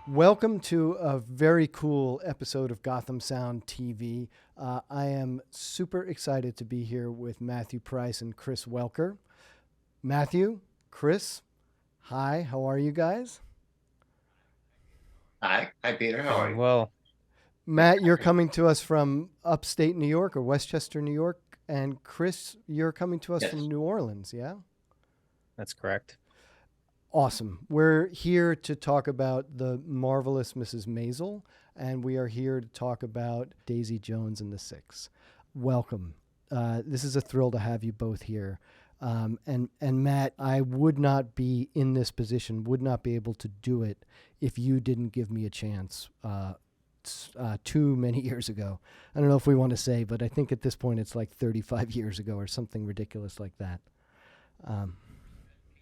Welcome to a very cool episode of Gotham Sound TV. I am super excited to be here with Mathew Price and Chris Welcker. Mathew, Chris, hi, how are you guys? Hi, Peter. How are Doing you? well. Matt, you're coming to us from upstate New York or Westchester, New York. And Chris, you're coming to us from Yes. New Orleans, yeah? That's correct. Awesome. We're here to talk about the marvelous Mrs. Maisel, and we are here to talk about Daisy Jones and the Six. Welcome. This is a thrill to have you both here. And Matt, I would not be in this position, would not be able to do it if you didn't give me a chance too many years ago. I don't know if we want to say, but I think at this point it's like 35 years ago or something ridiculous like that. Um,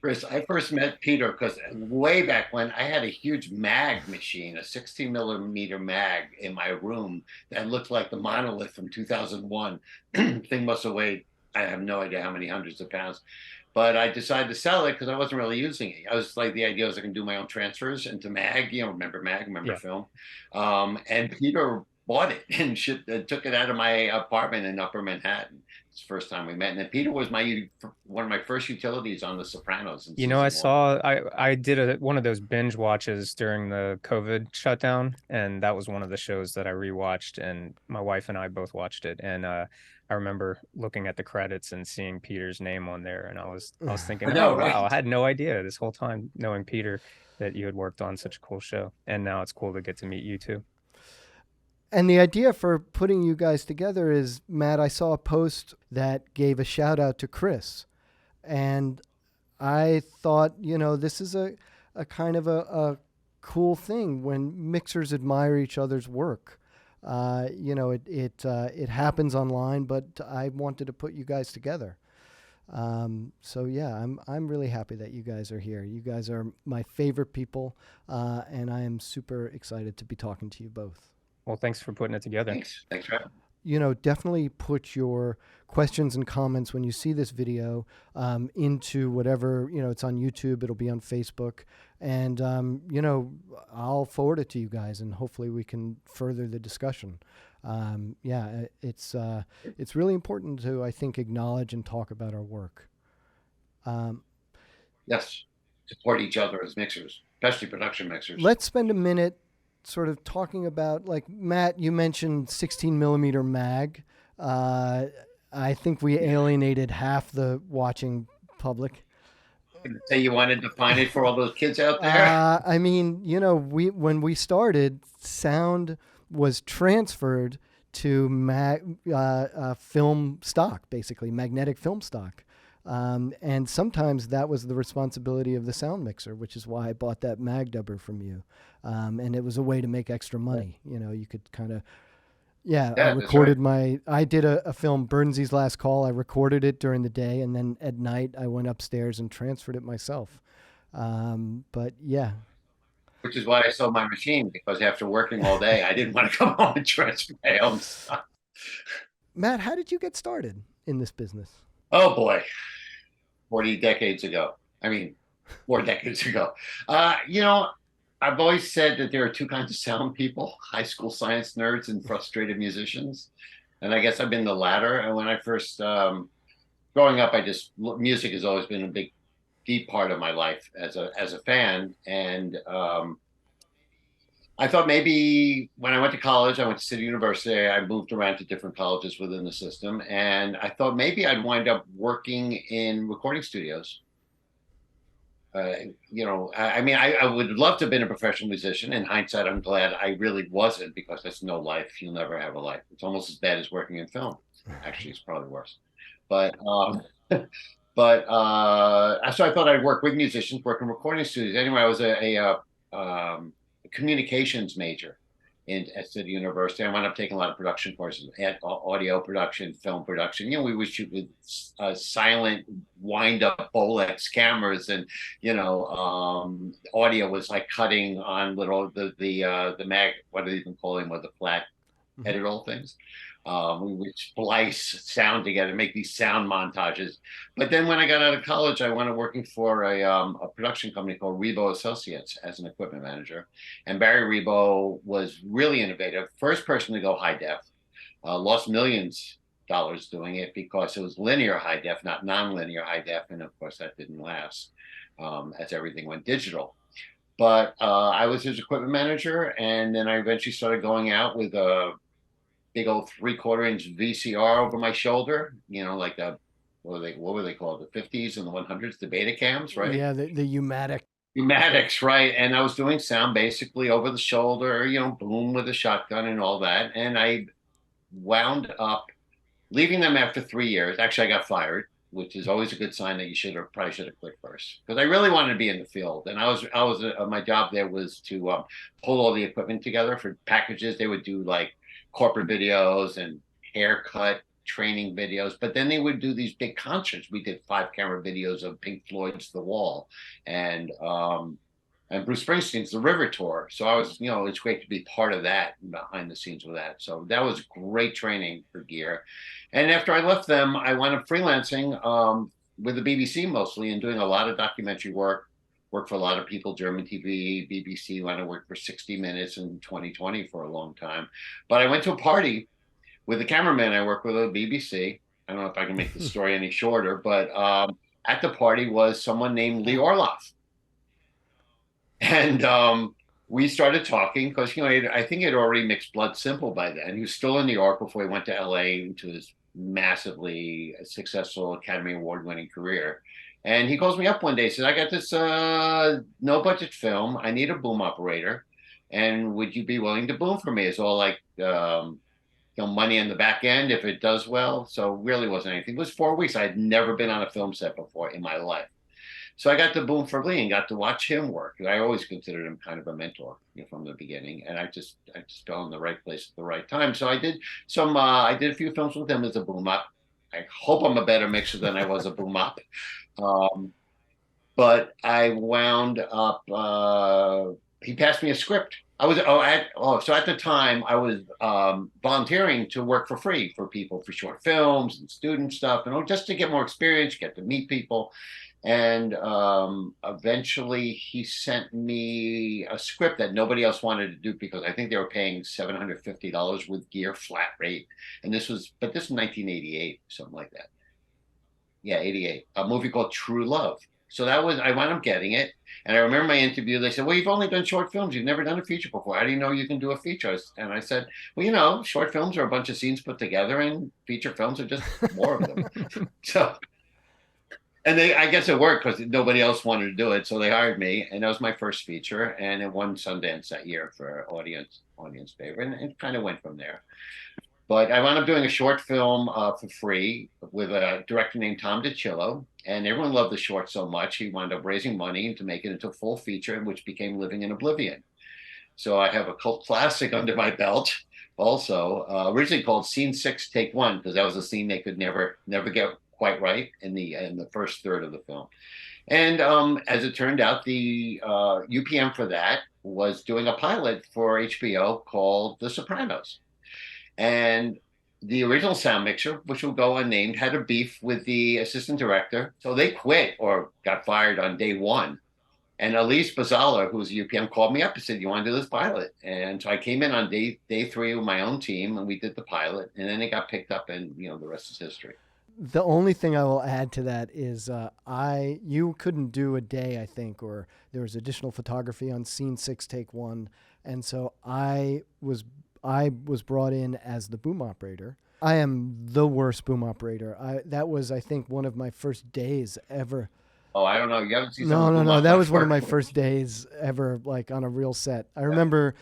Chris, I first met Peter because way back when I had a huge mag machine, a 16 millimeter mag in my room that looked like the monolith from 2001. Thing must have weighed, I have no idea how many hundreds of pounds. But I decided to sell it because I wasn't really using it. I was like, the idea was I can do my own transfers into mag, remember mag, remember Yeah. film. And Peter bought it and took it out of my apartment in Upper Manhattan. It's the first time we met. And then Peter was one of my first utilities on The Sopranos in I season one. saw I did one of those binge watches during the COVID shutdown, and that was one of the shows that I rewatched, and my wife and I both watched it. And I remember looking at the credits and seeing Peter's name on there, and I was thinking, I oh know, right? wow, I had no idea this whole time, knowing Peter, that you had worked on such a cool show. And now it's cool to get to meet you too. And the idea for putting you guys together is, Matt, I saw a post that gave a shout out to Chris. And I thought, this is a kind of a cool thing when mixers admire each other's work. It happens online, but I wanted to put you guys together. So yeah, I'm really happy that you guys are here. You guys are my favorite people, and I am super excited to be talking to you both. Well, thanks for putting it together. Thanks for having me. Definitely put your questions and comments when you see this video into whatever, it's on YouTube, it'll be on Facebook. And, I'll forward it to you guys and hopefully we can further the discussion. It's really important to, I think, acknowledge and talk about our work. Um, Yes, support each other as mixers, especially production mixers. let's spend a minute sort of talking about, like, Matt, you mentioned 16 millimeter mag. Uh, I think we alienated half the watching public. Say you wanted to find it for all those kids out there. I mean, when we started, sound was transferred to film stock, basically magnetic film stock. And sometimes that was the responsibility of the sound mixer, which is why I bought that mag dubber from you. And it was a way to make extra money. You could kind of, yeah, I Yeah, that's right. recorded I did a film, Burnsy's Last Call. I recorded it during the day, and then at night I went upstairs and transferred it myself. But yeah. Which is why I sold my machine because after working all day, I didn't want to come home and transfer my own stuff. Matt, how did you get started in this business? Oh boy, 40 decades ago. I mean, 4 decades ago. Uh, you know, I've always said that there are two kinds of sound people: high school science nerds and frustrated musicians. And I guess I've been the latter. And when I first, growing up, music has always been a big, deep part of my life as a fan. And I thought maybe when I went to college, I went to City University. I moved around to different colleges within the system, and I thought maybe I'd wind up working in recording studios. I mean, I would love to have been a professional musician. In hindsight, I'm glad I really wasn't because that's no life. You'll never have a life. It's almost as bad as working in film. Actually, it's probably worse. But so I thought I'd work with musicians, work in recording studios. Anyway, I was a communications major at City University. I wound up taking a lot of production courses, audio production, film production. We would shoot with silent wind-up Bolex cameras, and audio was like cutting on little the mag. What do they even call them? With the flat headed old things. We would splice sound together, make these sound montages. But then when I got out of college, I went to working for a production company called Rebo Associates as an equipment manager. And Barry Rebo was really innovative. First person to go high def, lost millions doing it because it was linear high def, not non-linear high def. And of course, that didn't last as everything went digital. But I was his equipment manager. And then I eventually started going out with a big old 3/4 inch VCR over my shoulder, like what were they called? The 50s and the 100s, the Betacams, right? Yeah, the Umatic. Pneumatics, right? And I was doing sound basically over the shoulder, boom with a shotgun and all that. And I wound up leaving them after 3 years. Actually, I got fired, which is always a good sign that you probably should have quit first, because I really wanted to be in the field. And my job there was to pull all the equipment together for packages. They would do like corporate videos and haircut training videos, but then they would do these big concerts. We did 5-camera videos of Pink Floyd's The Wall and Bruce Springsteen's The River Tour. So I was, it's great to be part of that, behind the scenes with that. So that was great training for gear. And after I left them, I wound up freelancing with the BBC mostly and doing a lot of documentary work. Worked for a lot of people, German TV, BBC, when I worked for 60 Minutes in 2020 for a long time. But I went to a party with the cameraman I worked with at the BBC. I don't know if I can make the story any shorter, but at the party was someone named Lee Orloff. And we started talking because, I think he had already mixed Blood Simple by then. He was still in New York before he went to LA to his massively successful Academy Award winning career. And he calls me up one day, says, I got this no budget film. I need a boom operator. And would you be willing to boom for me? It's all like, money in the back end if it does well. So really wasn't anything. It was 4 weeks. I had never been on a film set before in my life. So I got to boom for Lee and got to watch him work. I always considered him kind of a mentor from the beginning. And I just fell in the right place at the right time. So I did I did a few films with him as a boom op. I hope I'm a better mixer than I was a boom op. But I wound up, he passed me a script. So at the time I was volunteering to work for free for people for short films and student stuff, and just to get more experience, get to meet people. And eventually he sent me a script that nobody else wanted to do because I think they were paying $750 with gear flat rate. And this was 1988, something like that. Yeah, 88, a movie called True Love. So I wound up getting it. And I remember my interview, they said, well, you've only done short films. You've never done a feature before. How do you know you can do a feature? And I said, well, short films are a bunch of scenes put together and feature films are just more of them. And I guess it worked because nobody else wanted to do it. So they hired me, and that was my first feature. And it won Sundance that year for audience favorite. And it kind of went from there. But I wound up doing a short film for free with a director named Tom DiCillo. And everyone loved the short so much, he wound up raising money to make it into a full feature, which became Living in Oblivion. So I have a cult classic under my belt also, originally called Scene 6, Take 1, because that was a scene they could never get quite right in the first third of the film. And as it turned out, the UPM for that was doing a pilot for HBO called The Sopranos. And the original sound mixer, which will go unnamed, had a beef with the assistant director. So they quit or got fired on day one. And Elise Bazala, who was a UPM, called me up and said, you want to do this pilot? And so I came in on day 3 with my own team, and we did the pilot. And then it got picked up, and the rest is history. The only thing I will add to that is you couldn't do a day, I think, or there was additional photography on Scene 6, Take 1. And so I was brought in as the boom operator. I am the worst boom operator. That was, I think, one of my first days ever. Oh, I don't know. You haven't seen No. That was one of my first days ever, like on a real set. I remember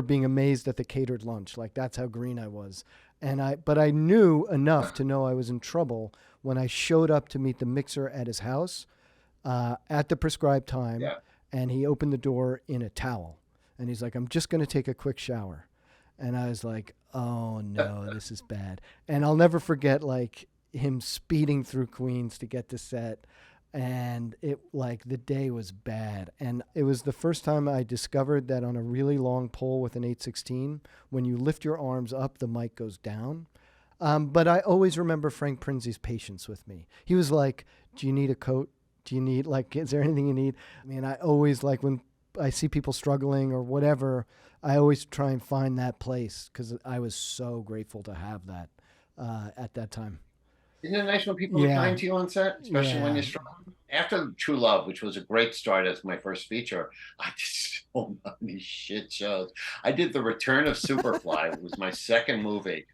being amazed at the catered lunch. Like that's how green I was. But I knew enough to know I was in trouble when I showed up to meet the mixer at his house at the prescribed time, and he opened the door in a towel. And he's like, I'm just going to take a quick shower. And I was like, oh, no, this is bad. And I'll never forget, like, him speeding through Queens to get to set. and it like the day was bad, and it was the first time I discovered that on a really long pole with an 816, when you lift your arms up, the mic goes down. But I always remember Frank Prinzi's patience with me. He was like, do you need a coat? Do you need, like, is there anything you need? I mean, I always, like, when I see people struggling or whatever, I always try and find that place, because I was so grateful to have that at that time. Isn't it nice when people are Yeah. kind to you on set, especially when Yeah. you're struggling? After True Love, which was a great start as my first feature, I did so many shit shows. I did The Return of Superfly. It was my second movie.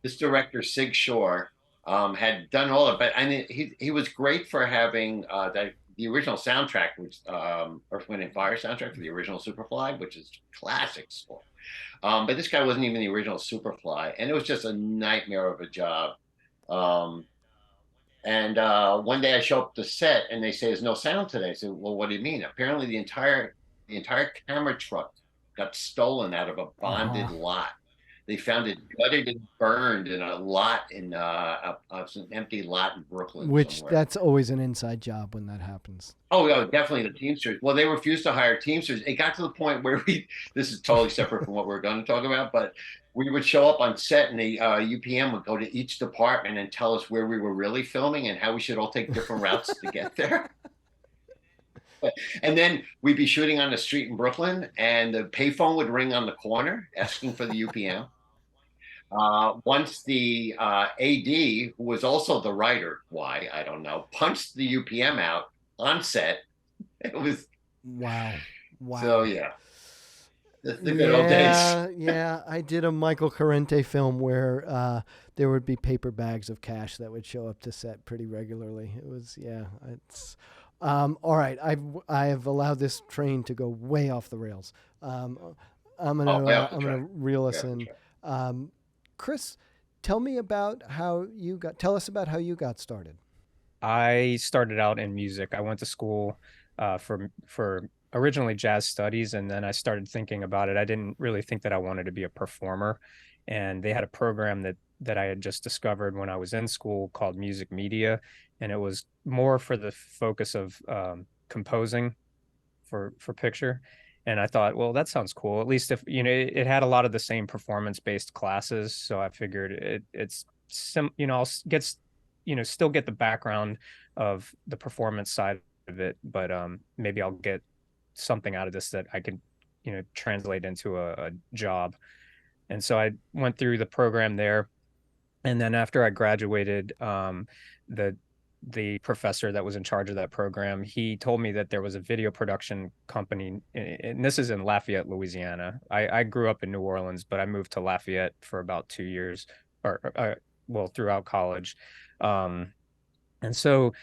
This director, Sig Shore, had done all of it, but and he was great for having the original soundtrack, which Earth, Wind and Fire soundtrack for the original Superfly, which is classic score. But this guy wasn't even the original Superfly, and it was just a nightmare of a job. Um, and one day I show up to set and they say there's no sound today. I said, well, what do you mean? Apparently the entire camera truck got stolen out of a bonded lot. They found it gutted and burned in a lot in an empty lot in Brooklyn Which somewhere. that's always an inside job when that happens. Oh, yeah, definitely the Teamsters. Well, they refused to hire Teamsters. It got to the point where this is totally separate from what we're going to talk about, but we would show up on set and the UPM would go to each department and tell us where we were really filming and how we should all take different routes to get there. And then we'd be shooting on the street in Brooklyn and the payphone would ring on the corner asking for the UPM. Once the AD, who was also the writer, why, I don't know, punched the UPM out on set. It was Wow. so yeah. The good old days. Yeah. I did a Michael Corrente film where there would be paper bags of cash that would show up to set pretty regularly. It was, yeah. It's all right. I have allowed this train to go way off the rails. I'm gonna reel us in. Chris, tell us about how you got started. I started out in music. I went to school for originally jazz studies, and then I started thinking about it. I didn't really think that I wanted to be a performer, and they had a program that I had just discovered when I was in school called music media, and it was more for the focus of composing for picture. And I thought, well, that sounds cool. At least if it had a lot of the same performance-based classes, so I figured I'll still get the background of the performance side of it, but maybe I'll get something out of this that I could translate into a job. And so I went through the program there, and then after I graduated, the professor that was in charge of that program, he told me that there was a video production company, and this is in Lafayette, Louisiana. I grew up in New Orleans, but I moved to Lafayette for about 2 years, throughout college. And so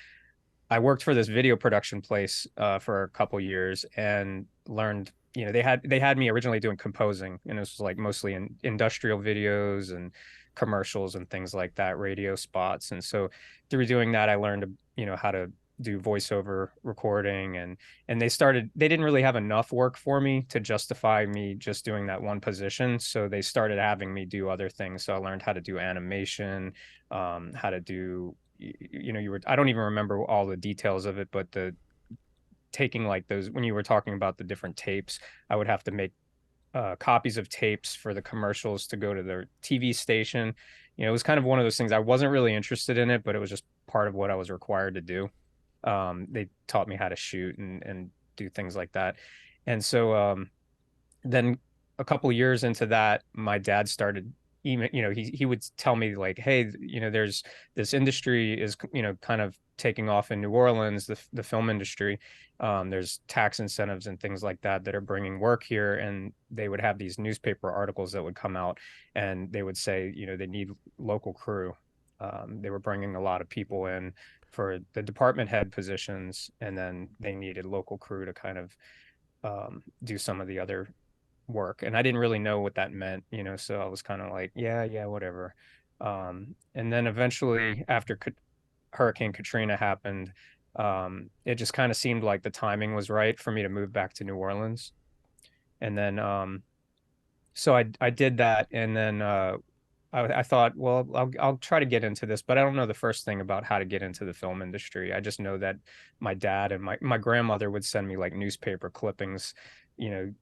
I worked for this video production place for a couple years and learned, they had me originally doing composing, and it was like mostly in industrial videos and commercials and things like that, radio spots. And so through doing that, I learned, how to do voiceover recording, and they didn't really have enough work for me to justify me just doing that one position. So they started having me do other things. So I learned how to do animation, how to do, I don't even remember all the details of it, but taking like those, when you were talking about the different tapes, I would have to make copies of tapes for the commercials to go to their TV station. It was kind of one of those things. I wasn't really interested in it, but it was just part of what I was required to do. They taught me how to shoot and do things like that. And so then a couple years into that, my dad started he would tell me like, hey, there's this industry is, kind of taking off in New Orleans, the film industry. There's tax incentives and things like that are bringing work here. And they would have these newspaper articles that would come out, and they would say, they need local crew. They were bringing a lot of people in for the department head positions, and then they needed local crew to kind of do some of the other work. And I didn't really know what that meant, so I was kind of like, yeah, whatever. And then eventually, after Hurricane Katrina happened, it just kind of seemed like the timing was right for me to move back to New Orleans. And then so I did that, and then I thought, well, I'll try to get into this, but I don't know the first thing about how to get into the film industry. I just know that my dad and my grandmother would send me like newspaper clippings, you know,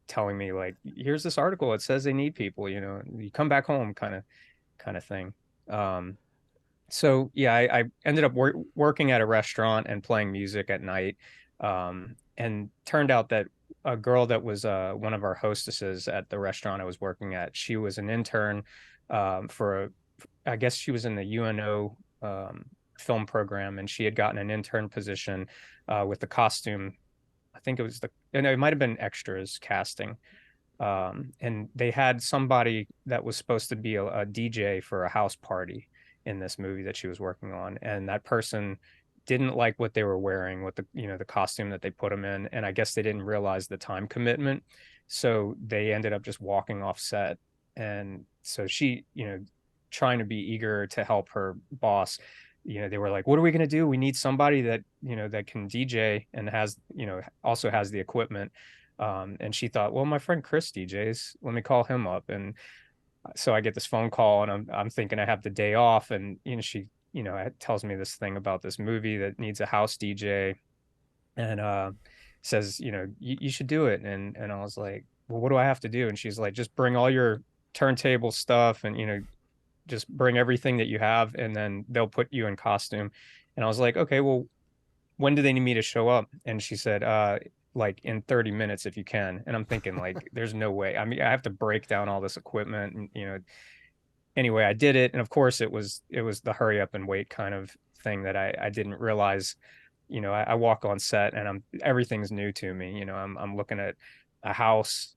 telling me like, here's this article. It says they need people, you come back home kind of thing. Um, so yeah, I ended up working at a restaurant and playing music at night. And turned out that a girl that was one of our hostesses at the restaurant I was working at, she was an intern for I guess she was in the UNO film program, and she had gotten an intern position with the costume. I think it was it might have been extras casting. And they had somebody that was supposed to be a DJ for a house party in this movie that she was working on, and that person didn't like what they were wearing with the costume that they put them in, and I guess they didn't realize the time commitment, so they ended up just walking off set. And so she, trying to be eager to help her boss, they were like, what are we going to do? We need somebody that that can DJ and has also has the equipment. And she thought, well, my friend Chris DJs, let me call him up. And so I get this phone call, and I'm thinking I have the day off, and she tells me this thing about this movie that needs a house DJ, and says, you should do it. And I was like, well, what do I have to do? And she's like, just bring all your turntable stuff, and just bring everything that you have, and then they'll put you in costume. And I was like, okay, well, when do they need me to show up? And she said, like in 30 minutes if you can. And I'm thinking like, there's no way. I mean, I have to break down all this equipment, and anyway, I did it. And of course it was the hurry up and wait kind of thing that I didn't realize. I walk on set, and everything's new to me. I'm looking at a house.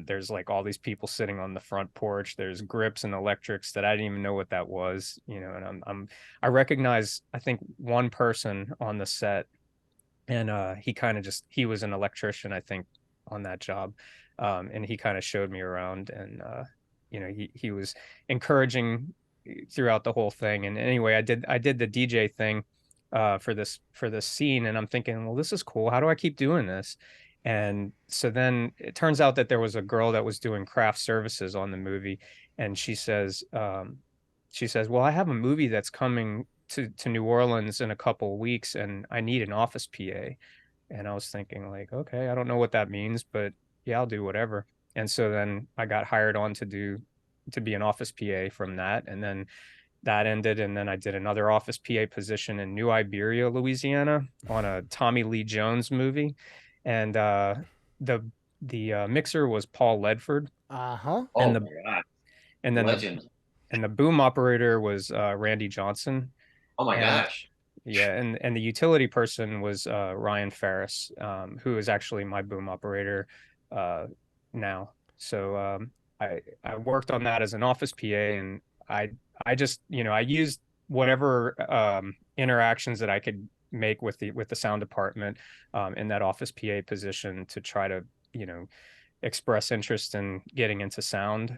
There's like all these people sitting on the front porch. There's grips and electrics that I didn't even know what that was. And I recognize, I think, one person on the set, and he was an electrician, I think, on that job. And he kind of showed me around, and he was encouraging throughout the whole thing. And anyway, I did the DJ thing for this scene, and I'm thinking, well, this is cool. How do I keep doing this? And so then it turns out that there was a girl that was doing craft services on the movie, and she says, well, I have a movie that's coming to New Orleans in a couple of weeks, and I need an office PA. And I was thinking like, okay, I don't know what that means, but yeah, I'll do whatever. And so then I got hired on to be an office PA from that. And then that ended. And then I did another office PA position in New Iberia, Louisiana, on a Tommy Lee Jones movie. And the mixer was Paul Ledford. Uh-huh. Oh And my the God. and then Legend. the boom operator was Randy Johnson. Oh my And gosh. yeah, and the utility person was Ryan Ferris, who is actually my boom operator uh, now. So I worked on that as an office PA, and I just I used whatever interactions that I could make with the sound department in that office PA position to try to express interest in getting into sound.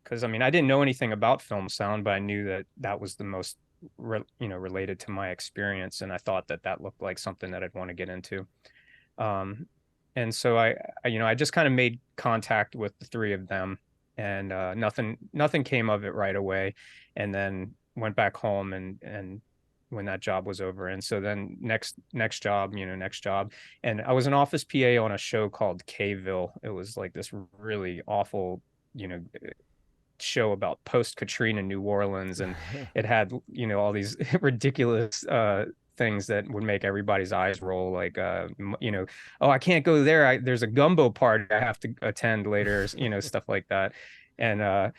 Because I mean, I didn't know anything about film sound, but I knew that that was the most related to my experience, and I thought that that looked like something that I'd want to get into. Um, and so I just kind of made contact with the three of them, and nothing came of it right away, and then went back home, and when that job was over. And so then next job, and I was an office PA on a show called Kville. It was like this really awful, you know show about post Katrina New Orleans, and it had all these ridiculous things that would make everybody's eyes roll, like oh, I can't go there, there's a gumbo party I have to attend later, stuff like that. And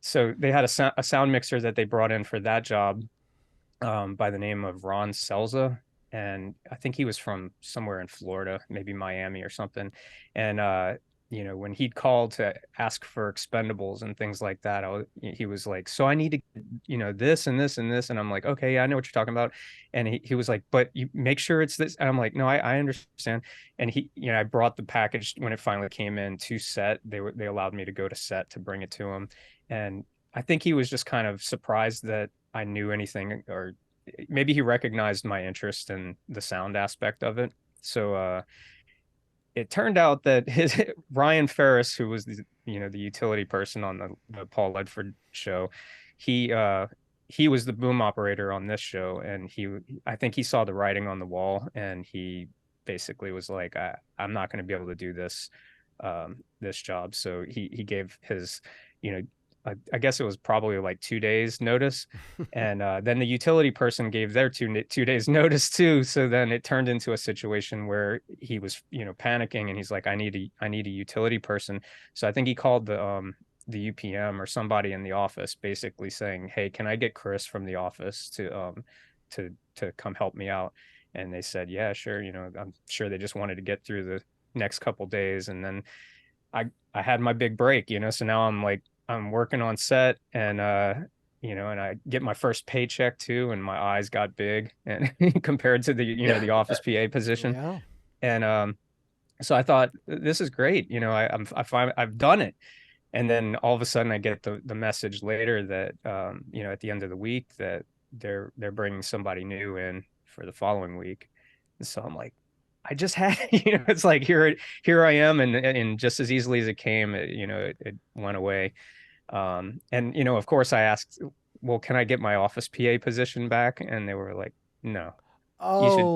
so they had a sound mixer that they brought in for that job, by the name of Ron Selza. And I think he was from somewhere in Florida, maybe Miami or something. And when he'd called to ask for expendables and things like that, he was like, so I need to, this and this and this. And I'm like, okay, yeah, I know what you're talking about. And he was like, but you make sure it's this. And I'm like, no, I understand. And I brought the package when it finally came in to set. They allowed me to go to set to bring it to him. And I think he was just kind of surprised that I knew anything, or maybe he recognized my interest in the sound aspect of it. So it turned out that his Ryan Ferris, who was the utility person on the Paul Ledford show, he uh he was the boom operator on this show, and I think he saw the writing on the wall, and he basically was like, I'm not going to be able to do this job. So he gave his, you know, I guess it was probably like 2 days notice, and then the utility person gave their 2 days notice too. So then it turned into a situation where he was, panicking, and he's like, I need a utility person. So I think he called the UPM or somebody in the office, basically saying, hey, can I get Chris from the office to come help me out? And they said, yeah, sure. I'm sure they just wanted to get through the next couple days, and then I had my big break, so now I'm working on set, and and I get my first paycheck too, and my eyes got big, and compared to the office PA position. Yeah. And so I thought, this is great. I've done it. And then all of a sudden I get the message later that at the end of the week that they're bringing somebody new in for the following week. And so I'm like, I just had, it's like, here I am, and just as easily as it came, it went away. And of course I asked, well, can I get my office PA position back? And they were like, no,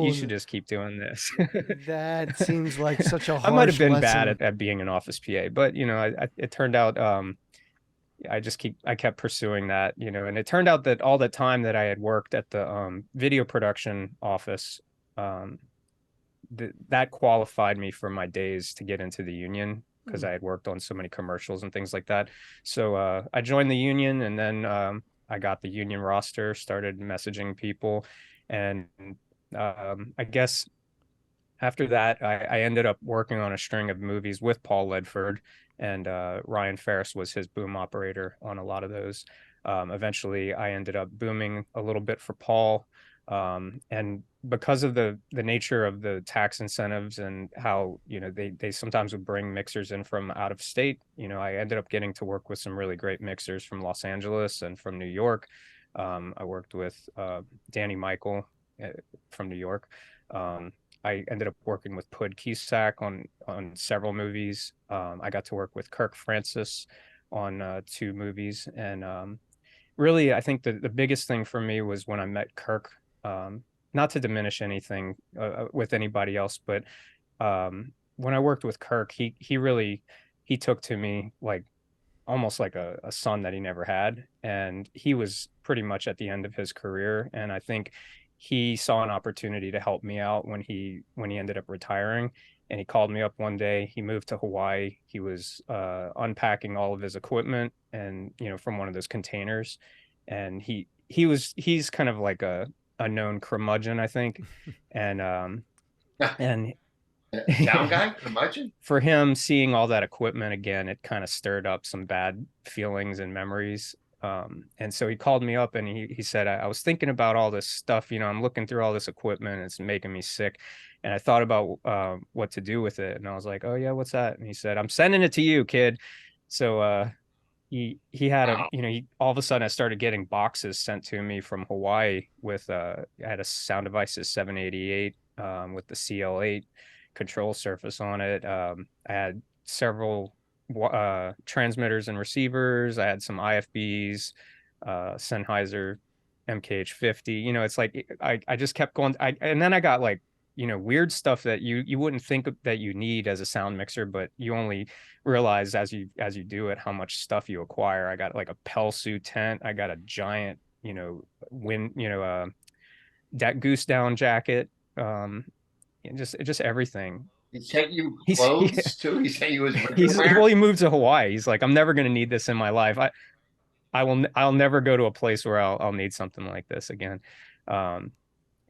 you should just keep doing this. That seems like such a harsh I might have been lesson. bad at being an office PA, but it turned out I kept pursuing that, and it turned out that all the time that I had worked at the video production office, that qualified me for my days to get into the union, because I had worked on so many commercials and things like that. So I joined the union, and then I got the union roster, started messaging people, and I guess after that, I ended up working on a string of movies with Paul Ledford, and Ryan Ferris was his boom operator on a lot of those. Eventually, I ended up booming a little bit for Paul, and because of the nature of the tax incentives and how they sometimes would bring mixers in from out of state, I ended up getting to work with some really great mixers from Los Angeles and from New York. I worked with Danny Michael from New York. I ended up working with Pud Cusack on several movies. I got to work with Kirk Francis on 2 movies, and really, I think the biggest thing for me was when I met Kirk. Not to diminish anything with anybody else, but when I worked with Kirk, he took to me like almost like a son that he never had, and he was pretty much at the end of his career, and I think he saw an opportunity to help me out when he ended up retiring. And he called me up one day. He moved to Hawaii. He was unpacking all of his equipment, and from one of those containers, and he's kind of like a known curmudgeon, I think. And and down guy, curmudgeon. For him, seeing all that equipment again, it kind of stirred up some bad feelings and memories. And so he called me up, and he said, I was thinking about all this stuff, I'm looking through all this equipment, it's making me sick. And I thought about what to do with it. And I was like, oh yeah, what's that? And he said, I'm sending it to you, kid. So he had Wow. all of a sudden I started getting boxes sent to me from Hawaii with I had a Sound Devices 788 with the CL8 control surface on it. I had several transmitters and receivers. I had some IFBs, Sennheiser MKH50. It's like I just kept going. And then I got like weird stuff that you wouldn't think that you need as a sound mixer, but you only realize as you do it how much stuff you acquire. I got like a Pelsu tent. I got a giant that goose down jacket. Just everything. He sent you clothes too. He sent you his well, he moved to Hawaii. He's like, I'm never going to need this in my life. I'll never go to a place where I'll need something like this again.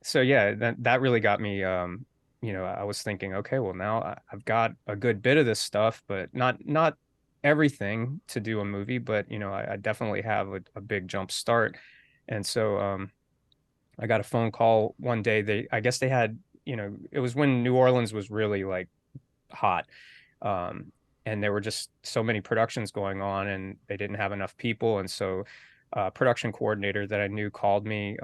So yeah, that really got me. I was thinking, okay, well now I've got a good bit of this stuff, but not everything to do a movie, but I definitely have a big jump start. And so I got a phone call one day. I guess they had, it was when New Orleans was really like hot. And there were just so many productions going on, and they didn't have enough people. And so production coordinator that I knew called me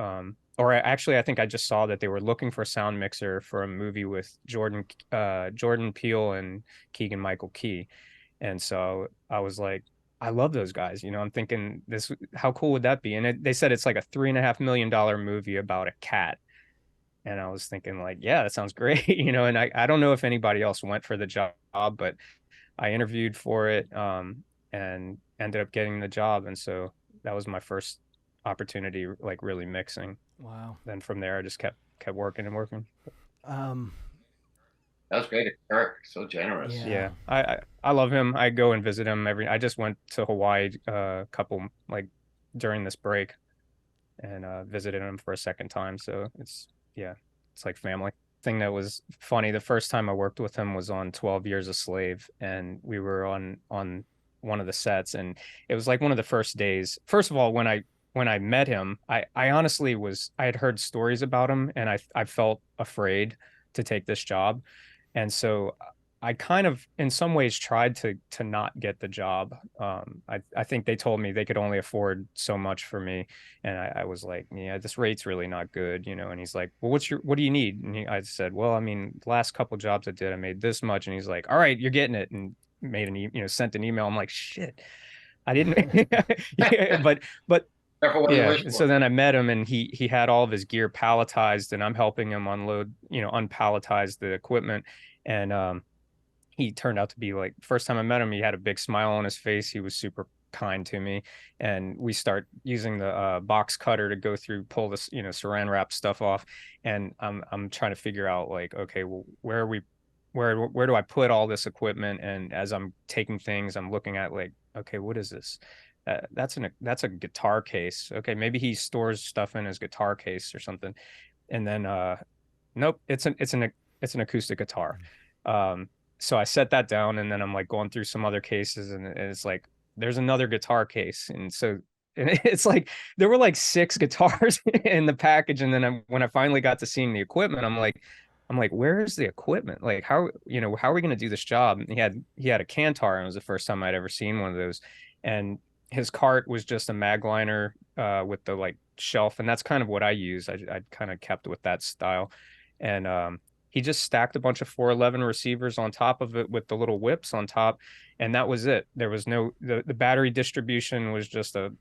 actually, I think I just saw that they were looking for a sound mixer for a movie with Jordan Peele and Keegan Michael Key. And so I was like, I love those guys. I'm thinking how cool would that be? And they said it's like a $3.5 million movie about a cat. And I was thinking like, yeah, that sounds great. And I don't know if anybody else went for the job, but I interviewed for it, and ended up getting the job. And so that was my first opportunity, like really mixing. Wow. Then from there, I just kept working and working. Um, That was great, Kirk. So generous. Yeah. Yeah, I love him. I go and visit him I just went to Hawaii a couple, like, during this break, and visited him for a second time. So yeah, it's like family. Thing that was funny, the first time I worked with him was on 12 Years a Slave, and we were on one of the sets, and it was like one of the first days. First of all, when I met him, I honestly I had heard stories about him, and I felt afraid to take this job. And so I kind of, in some ways, tried to not get the job. I think they told me they could only afford so much for me, and I was like, yeah, this rate's really not good, And he's like, well, what do you need? And I said, well, I mean, the last couple jobs I did, I made this much, and he's like, all right, you're getting it, and made sent an email. I'm like, shit, I didn't, yeah, but Careful what you yeah. wish So for. then I met him, and he had all of his gear palletized, and I'm helping him unload, unpalletize the equipment. And he turned out to be, like, first time I met him, he had a big smile on his face. He was super kind to me, and we start using the box cutter to go through, pull this, saran wrap stuff off. And I'm trying to figure out, like, okay, well, where do I put all this equipment? And as I'm taking things, I'm looking at, like, okay, what is this? That's a guitar case. Okay, maybe he stores stuff in his guitar case or something. And then nope, it's an acoustic guitar. So I set that down, and then I'm like going through some other cases, and it's like there's another guitar case. And so, and it's like there were like 6 guitars in the package. And then when I finally got to seeing the equipment, I'm like, where is the equipment? Like, how are we going to do this job? And he had a Cantar, and it was the first time I'd ever seen one of those. And his cart was just a magliner with the, like, shelf, and that's kind of what I use. I kind of kept with that style. And he just stacked a bunch of 411 receivers on top of it with the little whips on top, and that was it. There was the battery distribution was just a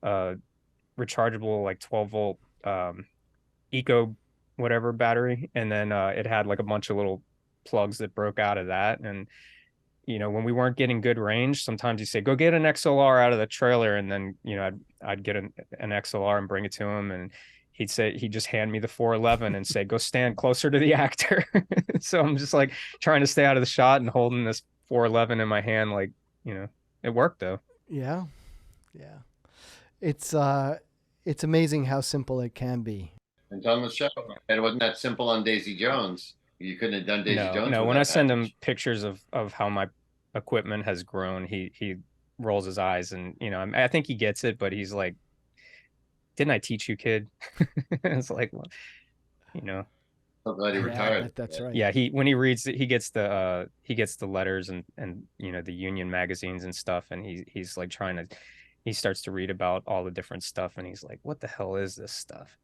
rechargeable, like, 12-volt eco whatever battery. And then it had, like, a bunch of little plugs that broke out of that. And when we weren't getting good range, sometimes you say, go get an XLR out of the trailer. And then, I'd get an XLR and bring it to him. And he'd just hand me the 411 and say, go stand closer to the actor. So I'm just, like, trying to stay out of the shot and holding this 411 in my hand. Like, it worked though. Yeah. Yeah. It's amazing how simple it can be. And on the show, it wasn't that simple on Daisy Jones. You couldn't have done Daisy Jones. No. with When that I send him package. pictures of how my equipment has grown, he rolls his eyes, and I think he gets it, but he's like, "Didn't I teach you, kid?" It's like, well, So glad he Yeah, retired. that's right. yeah. When he reads it, he gets the letters, and the union magazines and stuff, and he's like he starts to read about all the different stuff, and he's like, "What the hell is this stuff?"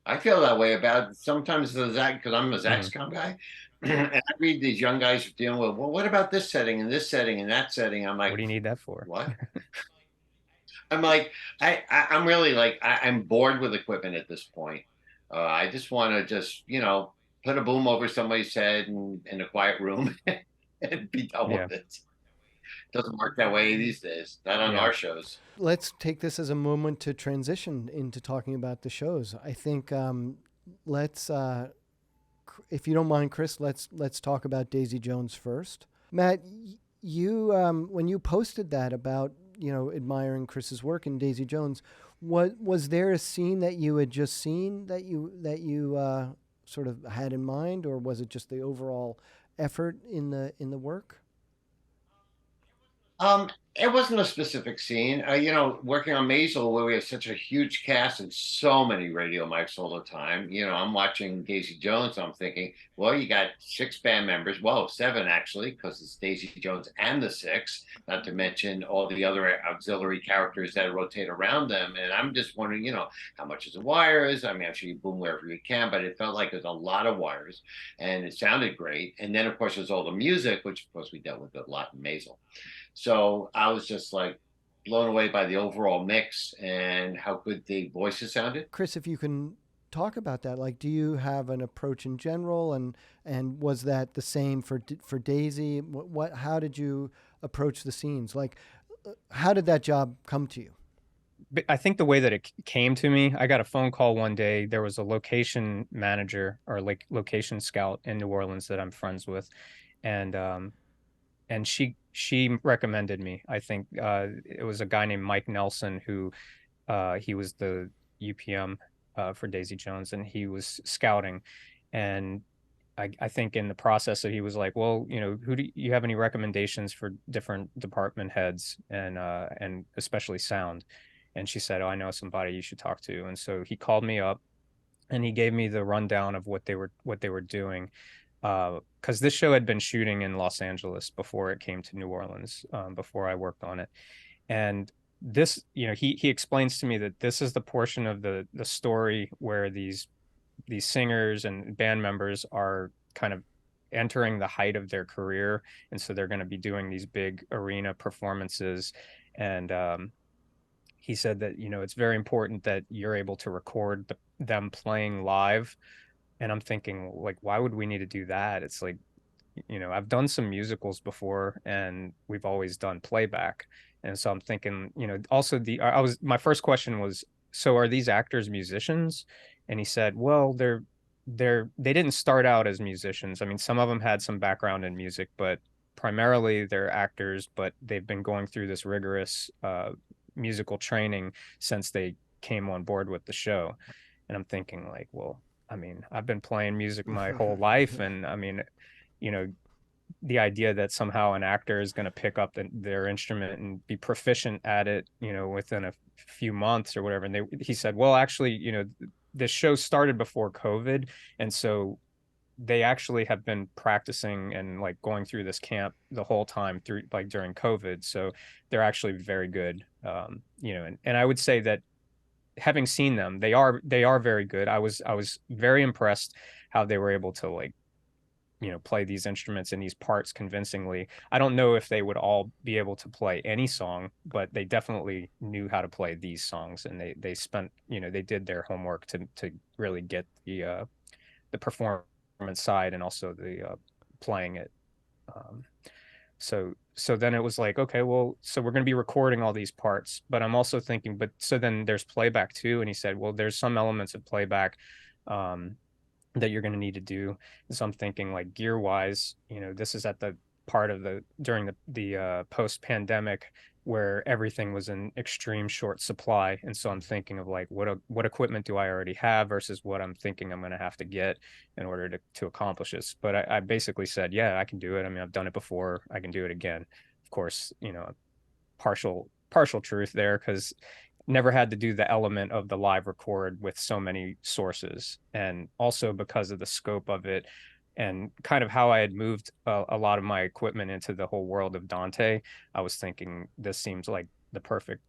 I feel that way about sometimes the Zach, because I'm a Mhm. Zaxcom guy, and I read these young guys dealing with, well, what about this setting and this setting and that setting? I'm like, What do you need that for? what? I'm like, I'm really like, I'm bored with equipment at this point. I just want to just, put a boom over somebody's head and in a quiet room and be done Yeah. with it. Doesn't work that way these days. Not on Yeah. our shows. Let's take this as a moment to transition into talking about the shows. I think let's, if you don't mind, Chris, let's talk about Daisy Jones first. Matt, you when you posted that about admiring Chris's work in Daisy Jones, was there a scene that you had just seen that you sort of had in mind, or was it just the overall effort in the work? It wasn't a specific scene. Working on Maisel, where we have such a huge cast and so many radio mics all the time. I'm watching Daisy Jones. I'm thinking, well, you got 6 band members. Well, 7 actually, because it's Daisy Jones and the 6. Not to mention all the other auxiliary characters that rotate around them. And I'm just wondering, how much is the wires? I mean, I'm sure you boom wherever you can, but it felt like there's a lot of wires, and it sounded great. And then, of course, there's all the music, which of course we dealt with a lot in Maisel. So I was just like blown away by the overall mix and how good the voices sounded. Chris, if you can talk about that, like, do you have an approach in general, and was that the same for Daisy? How did you approach the scenes? Like, how did that job come to you? I think the way that it came to me, I got a phone call one day. There was a location manager or like location scout in New Orleans that I'm friends with, and she recommended me. I think it was a guy named Mike Nelson who he was the UPM for Daisy Jones, and he was scouting. And I think in the process that he was like, well, who do you have any recommendations for different department heads and especially sound? And she said, oh, I know somebody you should talk to. And so he called me up and he gave me the rundown of what they were doing. Because this show had been shooting in Los Angeles before it came to New Orleans, before I worked on it. And this, he explains to me that this is the portion of the story where these singers and band members are kind of entering the height of their career, and so they're going to be doing these big arena performances. And he said that it's very important that you're able to record them playing live. And I'm thinking, like, why would we need to do that? It's like, I've done some musicals before and we've always done playback. And so I'm thinking, also my first question was, so are these actors musicians? And he said, well, they didn't start out as musicians. I mean, some of them had some background in music, but primarily they're actors, but they've been going through this rigorous musical training since they came on board with the show. And I'm thinking, like, well, I mean, I've been playing music my whole life. And I mean, the idea that somehow an actor is going to pick up their instrument and be proficient at it, within a few months or whatever. And he said, well, actually, this show started before COVID. And so they actually have been practicing and like going through this camp the whole time through like during COVID. So they're actually very good. And I would say that having seen them, they are very good. I was very impressed how they were able to like, play these instruments and these parts convincingly. I don't know if they would all be able to play any song, but they definitely knew how to play these songs, and they spent, they did their homework to really get the performance side and also the playing it. So then it was like, okay, well, so we're going to be recording all these parts, but I'm also thinking, but so then there's playback too. And he said, well, there's some elements of playback that you're going to need to do. And so I'm thinking, like, gear wise, this is at the part of during the post pandemic where everything was in extreme short supply. And so I'm thinking of like, what equipment do I already have versus what I'm thinking I'm going to have to get in order to accomplish this. But I basically said, yeah, I can do it. I mean, I've done it before. I can do it again. Of course, partial truth there, because never had to do the element of the live record with so many sources. And also because of the scope of it and kind of how I had moved a lot of my equipment into the whole world of Dante, I was thinking this seems like the perfect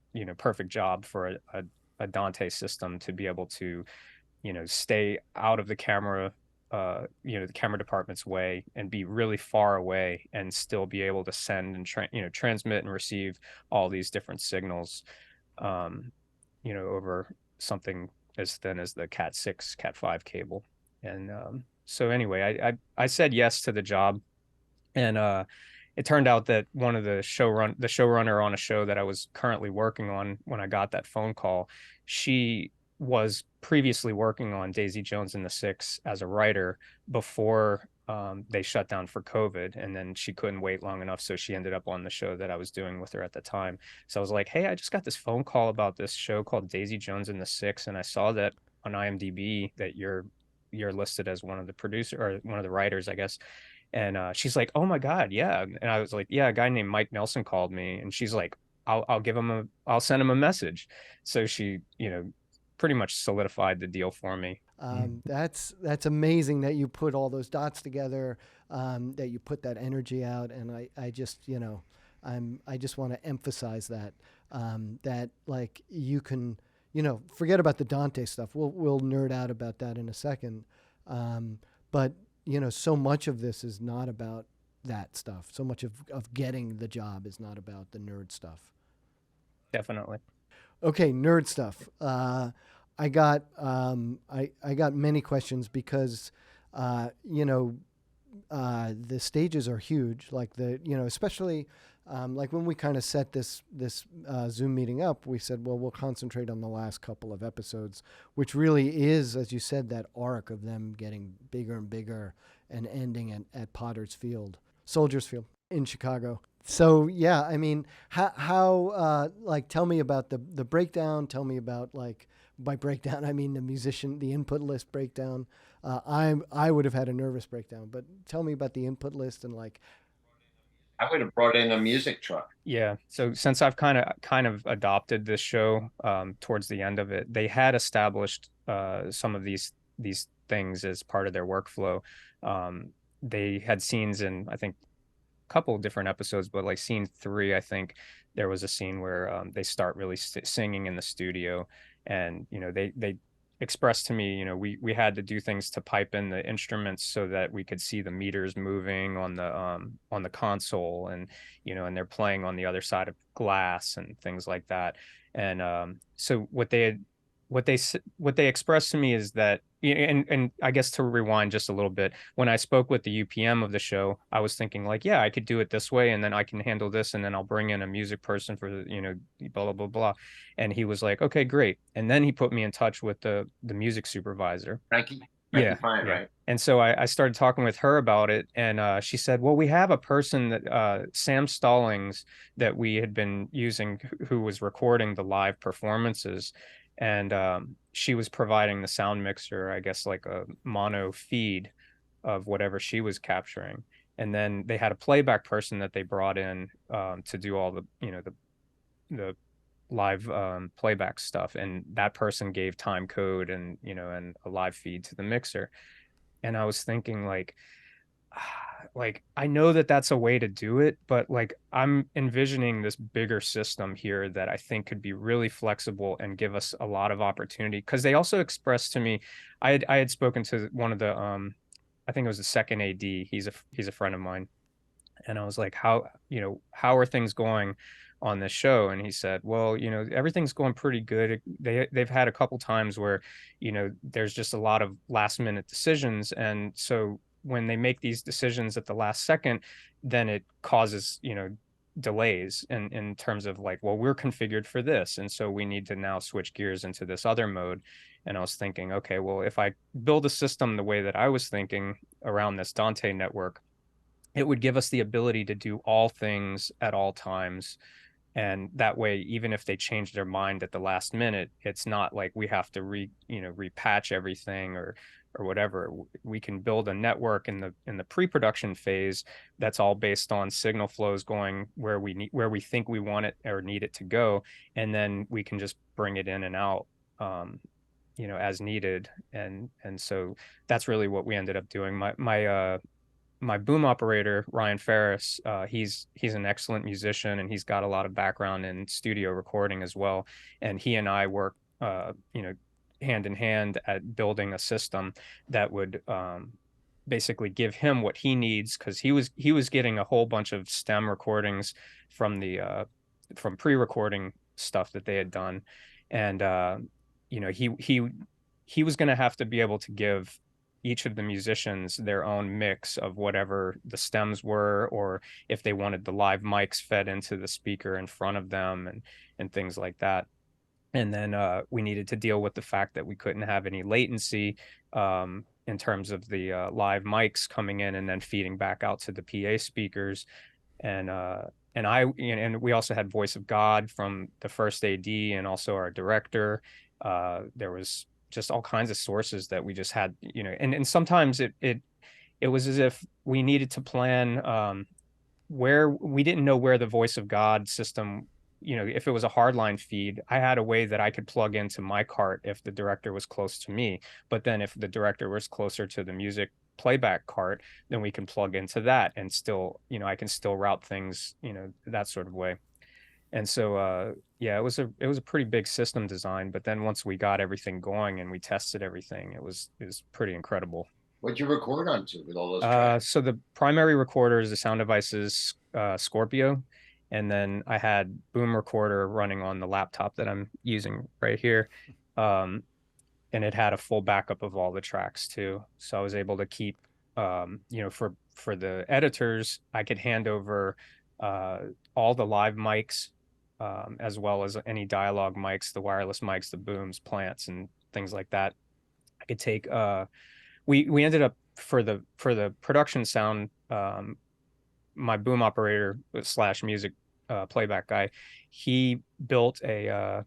job for a Dante system to be able to, stay out of the camera, the camera department's way and be really far away and still be able to send and transmit and receive all these different signals, over something as thin as the Cat 6, Cat 5 cable. And so anyway, I said yes to the job. And it turned out that one of the showrunner on a show that I was currently working on when I got that phone call, she was previously working on Daisy Jones and the Six as a writer before they shut down for COVID, and then she couldn't wait long enough, so she ended up on the show that I was doing with her at the time. So I was like, hey, I just got this phone call about this show called Daisy Jones and the Six, and I saw that on IMDb that you're listed as one of the producer or one of the writers, I guess. And she's like, "Oh my God, yeah." And I was like, "Yeah, a guy named Mike Nelson called me." And she's like, I'll send him a message." So she, pretty much solidified the deal for me. That's amazing that you put all those dots together, that you put that energy out, and I just I just want to emphasize that, that like you can forget about the Dante stuff. We'll nerd out about that in a second, but so much of this is not about that stuff. So much of getting the job is not about the nerd stuff. Definitely. Okay, nerd stuff. I got many questions because the stages are huge. Like especially like when we kind of set this Zoom meeting up, we said, well, we'll concentrate on the last couple of episodes, which really is, as you said, that arc of them getting bigger and bigger and ending at Soldiers Field in Chicago. So yeah, I mean, how like tell me about the breakdown. Tell me about, like, by breakdown I mean the input list breakdown. I would have had a nervous breakdown, but tell me about the input list and like. I would have brought in a music truck. Yeah. So since I've kind of adopted this show, towards the end of it, they had established some of these things as part of their workflow. They had scenes in, I think, a couple of different episodes, but like scene 3, I think there was a scene where they start really singing in the studio, and they expressed to me, we had to do things to pipe in the instruments so that we could see the meters moving on the console, and and they're playing on the other side of glass and things like that. And so what they expressed to me is that, and I guess to rewind just a little bit, when I spoke with the UPM of the show, I was thinking like, yeah, I could do it this way, and then I can handle this, and then I'll bring in a music person for blah blah blah blah. And he was like, okay, great. And then he put me in touch with the music supervisor. Frankie Yeah, Fine, yeah. right? And so I started talking with her about it, and she said, well, we have a person that Sam Stallings, that we had been using, who was recording the live performances, and she was providing the sound mixer, I guess, like a mono feed of whatever she was capturing. And then they had a playback person that they brought in to do all the the live playback stuff, and that person gave time code and and a live feed to the mixer. And I was thinking like I know that that's a way to do it, but like I'm envisioning this bigger system here that I think could be really flexible and give us a lot of opportunity. Because they also expressed to me, I had spoken to one of the I think it was the second AD. He's a friend of mine, and I was like, how are things going on this show? And he said, well, everything's going pretty good. They've had a couple times where there's just a lot of last minute decisions, and so when they make these decisions at the last second, then it causes delays in terms of like, well, we're configured for this, and so we need to now switch gears into this other mode. And I was thinking, okay, well, if I build a system the way that I was thinking around this Dante network, it would give us the ability to do all things at all times. And that way, even if they change their mind at the last minute, it's not like we have to repatch everything or whatever. We can build a network in the pre-production phase that's all based on signal flows going where we think we want it or need it to go, and then we can just bring it in and out as needed. And so that's really what we ended up doing. My boom operator, Ryan Ferris, he's an excellent musician, and he's got a lot of background in studio recording as well. And he and I work, hand in hand at building a system that would basically give him what he needs, because he was getting a whole bunch of stem recordings from from pre-recording stuff that they had done. And he was going to have to be able to give each of the musicians their own mix of whatever the stems were, or if they wanted the live mics fed into the speaker in front of them, and things like that. And then we needed to deal with the fact that we couldn't have any latency in terms of the live mics coming in and then feeding back out to the PA speakers. And we also had Voice of God from the first AD, and also our director. There was just all kinds of sources that we just had, and sometimes it was as if we needed to plan where we didn't know where the voice of God system, if it was a hardline feed, I had a way that I could plug into my cart if the director was close to me. But then if the director was closer to the music playback cart, then we can plug into that and still, I can still route things, that sort of way. And so, yeah, it was a pretty big system design. But then once we got everything going and we tested everything, it was pretty incredible. What'd you record onto with all those tracks? So the primary recorder is the sound device's Scorpio, and then I had boom recorder running on the laptop that I'm using right here, and it had a full backup of all the tracks too. So I was able to keep, for the editors, I could hand over all the live mics, as well as any dialogue mics, the wireless mics, the booms, plants, and things like that. I could take. We ended up for the production sound, my boom operator / music playback guy, he built a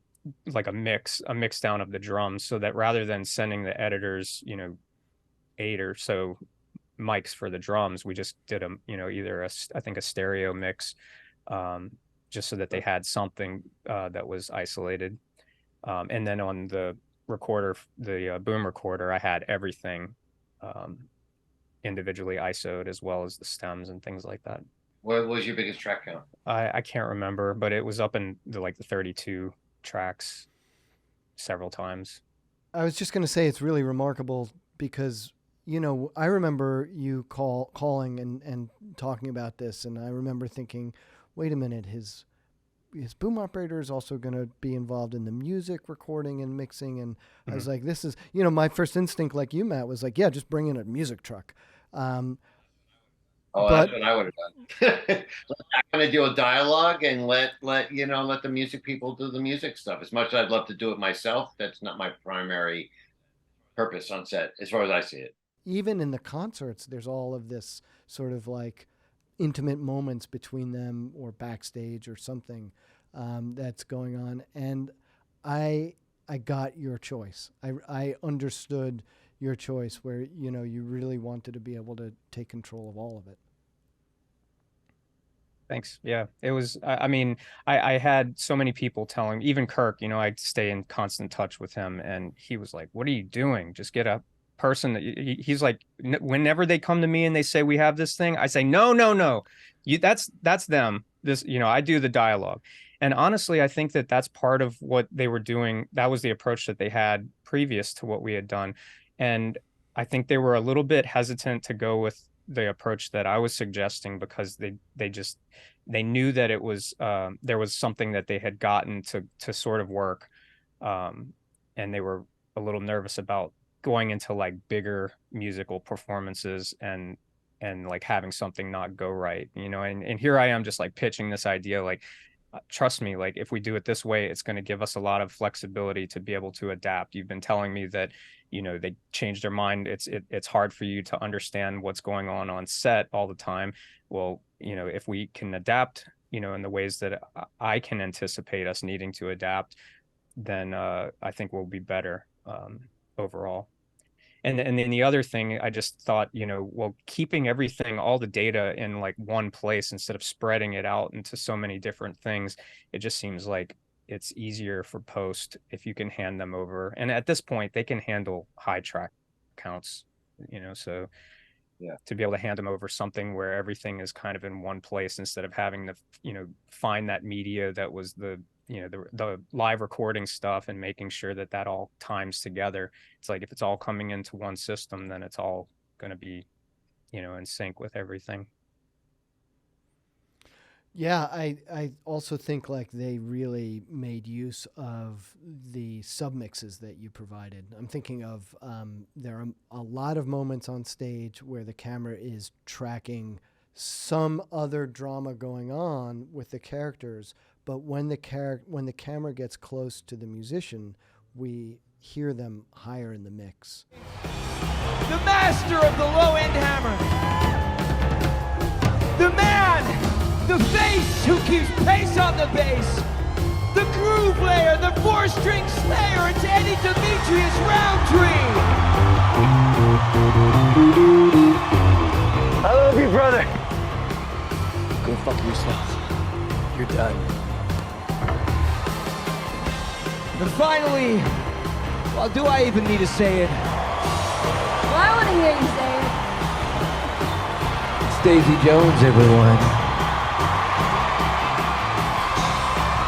mix down of the drums, so that rather than sending the editors 8 or so mics for the drums, we just did either I think a stereo mix, just so that they had something that was isolated, and then on the recorder, the boom recorder, I had everything individually ISO'd, as well as the stems and things like that. What was your biggest track count? I can't remember, but it was up in the 32 tracks several times. I was just going to say it's really remarkable because, I remember you calling and talking about this, and I remember thinking, wait a minute, his boom operator is also going to be involved in the music recording and mixing. And I was like, this is, my first instinct, like you, Matt, was like, yeah, just bring in a music truck. That's what I would have done. I'm going to do a dialogue and let the music people do the music stuff. As much as I'd love to do it myself, that's not my primary purpose on set, as far as I see it. Even in the concerts, there's all of this sort of like intimate moments between them or backstage or something that's going on. And I got your choice. I understood your choice where, you really wanted to be able to take control of all of it. Thanks. Yeah, it was, I had so many people telling, even Kirk, I'd stay in constant touch with him, and he was like, what are you doing? Just get a person that he's like, whenever they come to me and they say, we have this thing, I say, no, that's them. This, I do the dialogue. And honestly, I think that that's part of what they were doing. That was the approach that they had previous to what we had done. And I think they were a little bit hesitant to go with the approach that I was suggesting, because they knew that it was, there was something that they had gotten to sort of work. And they were a little nervous about going into like bigger musical performances and like having something not go right, and here I am just like pitching this idea, like, trust me, like if we do it this way, it's going to give us a lot of flexibility to be able to adapt. You've been telling me that, they changed their mind. It's hard for you to understand what's going on set all the time. Well, if we can adapt, in the ways that I can anticipate us needing to adapt, then I think we'll be better overall. And then the other thing, I just thought, keeping everything, all the data in like one place instead of spreading it out into so many different things, it just seems like it's easier for post if you can hand them over. And at this point, they can handle high track counts, so yeah, to be able to hand them over something where everything is kind of in one place instead of having to, find that media that was the live recording stuff and making sure that all times together. It's like, if it's all coming into one system, then it's all going to be, in sync with everything. Yeah, I also think like they really made use of the submixes that you provided. I'm thinking of there are a lot of moments on stage where the camera is tracking some other drama going on with the characters, but when the camera gets close to the musician, we hear them higher in the mix. The master of the low-end hammer, the man, the face who keeps pace on the bass, the groove layer, the four-string slayer, it's Eddie Demetrius Roundtree. I love you, brother. Go fuck yourself. You're done. And finally, well, do I even need to say it? Well, I want to hear you say it. It's Daisy Jones, everyone.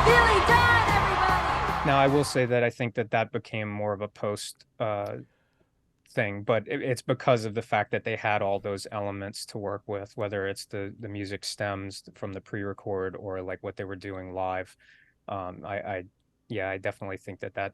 Billy Dunn, everybody! Now, I will say that I think that that became more of a post thing, but it's because of the fact that they had all those elements to work with, whether it's the music stems from the pre-record or like what they were doing live. I definitely think that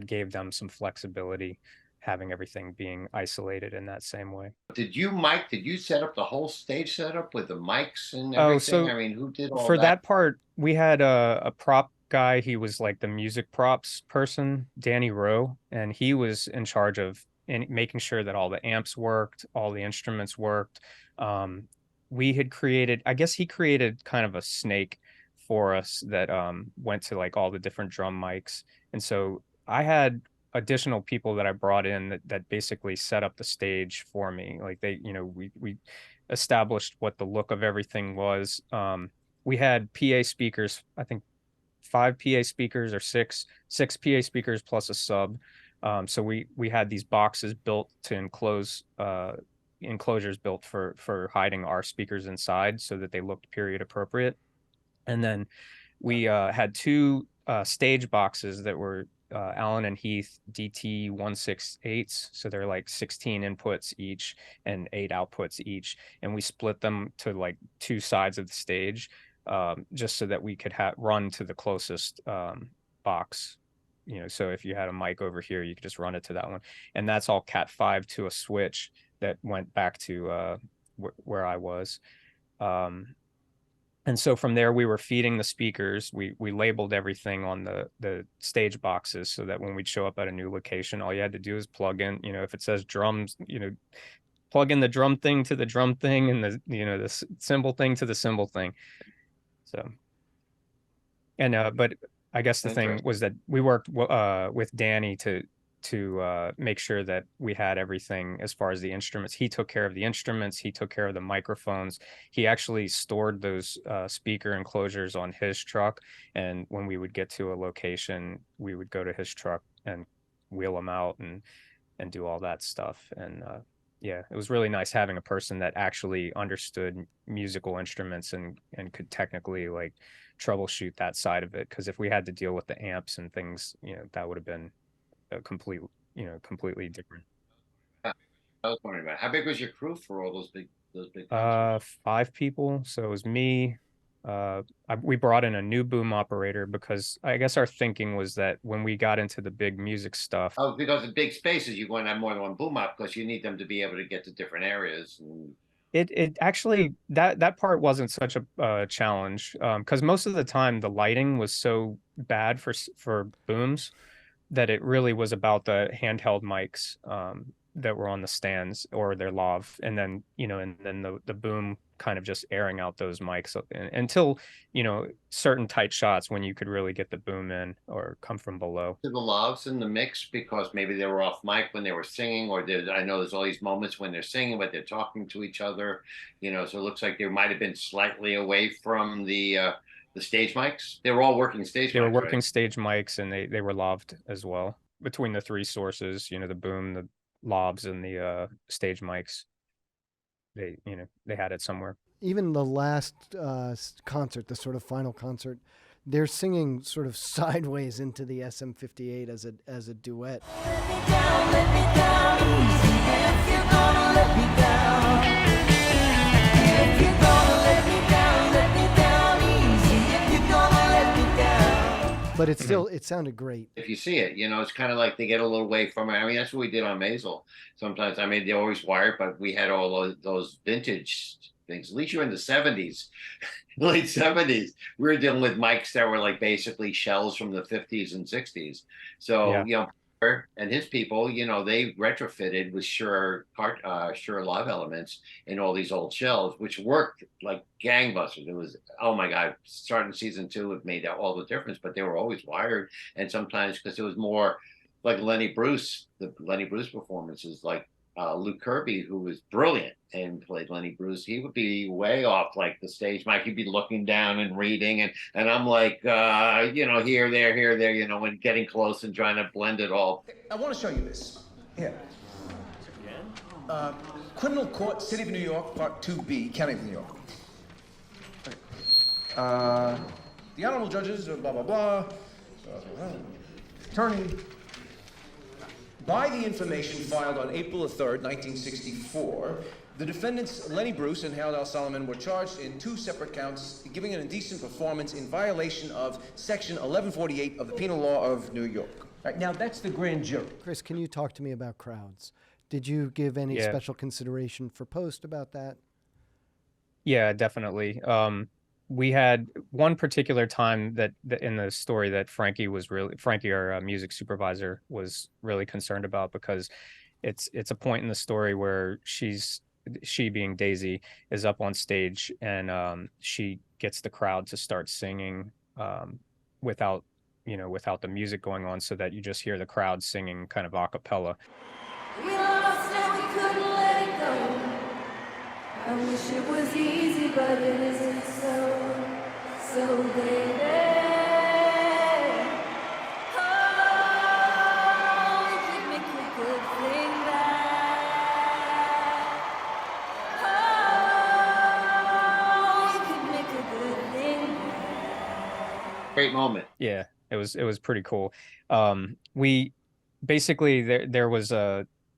gave them some flexibility, having everything being isolated in that same way. Did you set up the whole stage setup with the mics and everything? Oh, so I mean, who did all for that? that part, we had a prop guy. He was like the music props person, Danny Rowe, and he was in charge of making sure that all the amps worked, all the instruments worked. We had created, I guess he created kind of a snake for us that went to like all the different drum mics. And so I had additional people that I brought in that basically set up the stage for me. Like we established what the look of everything was. We had PA speakers, I think 5 PA speakers or six PA speakers plus a sub. So we had these boxes built to enclosures built for hiding our speakers inside so that they looked period appropriate. And then we had 2 stage boxes that were Allen and Heath DT 168s. So they're like 16 inputs each and 8 outputs each. And we split them to like 2 sides of the stage, just so that we could run to the closest box. So if you had a mic over here, you could just run it to that one. And that's all Cat 5 to a switch that went back to where I was. And so from there, we were feeding the speakers. We labeled everything on the stage boxes so that when we'd show up at a new location, all you had to do is plug in, if it says drums, plug in the drum thing to the drum thing and the cymbal thing to the cymbal thing. So, and but I guess the thing was that we worked with Danny to make sure that we had everything as far as the instruments. He took care of the instruments. He took care of the microphones. He actually stored those speaker enclosures on his truck. And when we would get to a location, we would go to his truck and wheel them out and do all that stuff. And yeah, it was really nice having a person that actually understood musical instruments and could technically like troubleshoot that side of it. Because if we had to deal with the amps and things, that would have been a completely different. I was wondering about how big was your crew for all those big concerts? 5 people. So it was me. We brought in a new boom operator because I guess our thinking was that when we got into the big music stuff. Oh, because of big spaces, you want to have more than one boom op because you need them to be able to get to different areas. And It actually that part wasn't such a challenge because most of the time the lighting was so bad for booms that it really was about the handheld mics that were on the stands or their lav, and then the boom kind of just airing out those mics until certain tight shots when you could really get the boom in or come from below. To the lavs in the mix because maybe they were off mic when they were singing, or I know there's all these moments when they're singing but they're talking to each other, so it looks like they might have been slightly away from the stage mics. They were all working stage mics. They were working right? stage mics, and they were laved as well between the 3 sources, the boom, the lavs, and the stage mics. They had it somewhere. Even the last concert, the sort of final concert, they're singing sort of sideways into the SM58 as a duet. Let me down easy if you're gonna let me down. If you're gonna let me down easy if you're gonna let me down. But it sounded great. If you see it, it's kind of like they get a little away from it. I mean, that's what we did on Maisel. Sometimes, I mean, they always wired, but we had all those vintage things. At least you're in the 70s, late 70s. We were dealing with mics that were like basically shells from the 50s and 60s. So, Yeah. and his people, they retrofitted with Shure live elements in all these old shells, which worked like gangbusters. It was, oh my God, starting season 2, it made all the difference, but they were always wired. And sometimes because it was more like the Lenny Bruce performances, like Luke Kirby, who was brilliant and played Lenny Bruce, he would be way off like the stage mic. He'd be looking down and reading, and I'm like, here, there, and getting close and trying to blend it all. I want to show you this. Here. Criminal Court, City of New York, Part 2B, County of New York. The honorable judges, blah, blah, blah. Attorney. By the information filed on April 3rd, 1964, the defendants Lenny Bruce and Harold L. Solomon were charged in 2 separate counts, giving an indecent performance in violation of Section 1148 of the Penal Law of New York. All right, now that's the grand jury. Chris, can you talk to me about crowds? Did you give any special consideration for Post about that? Yeah, definitely. We had one particular time that in the story that Frankie, our music supervisor, was really concerned about, because it's a point in the story where she being Daisy is up on stage, and she gets the crowd to start singing without the music going on, so that you just hear the crowd singing kind of a cappella. We lost and we couldn't let it go. I wish it was easy, but it isn't so. So baby, oh, we can make a good thing back. Oh, we can make a good thing back. Great moment. Yeah, it was pretty cool. We basically there was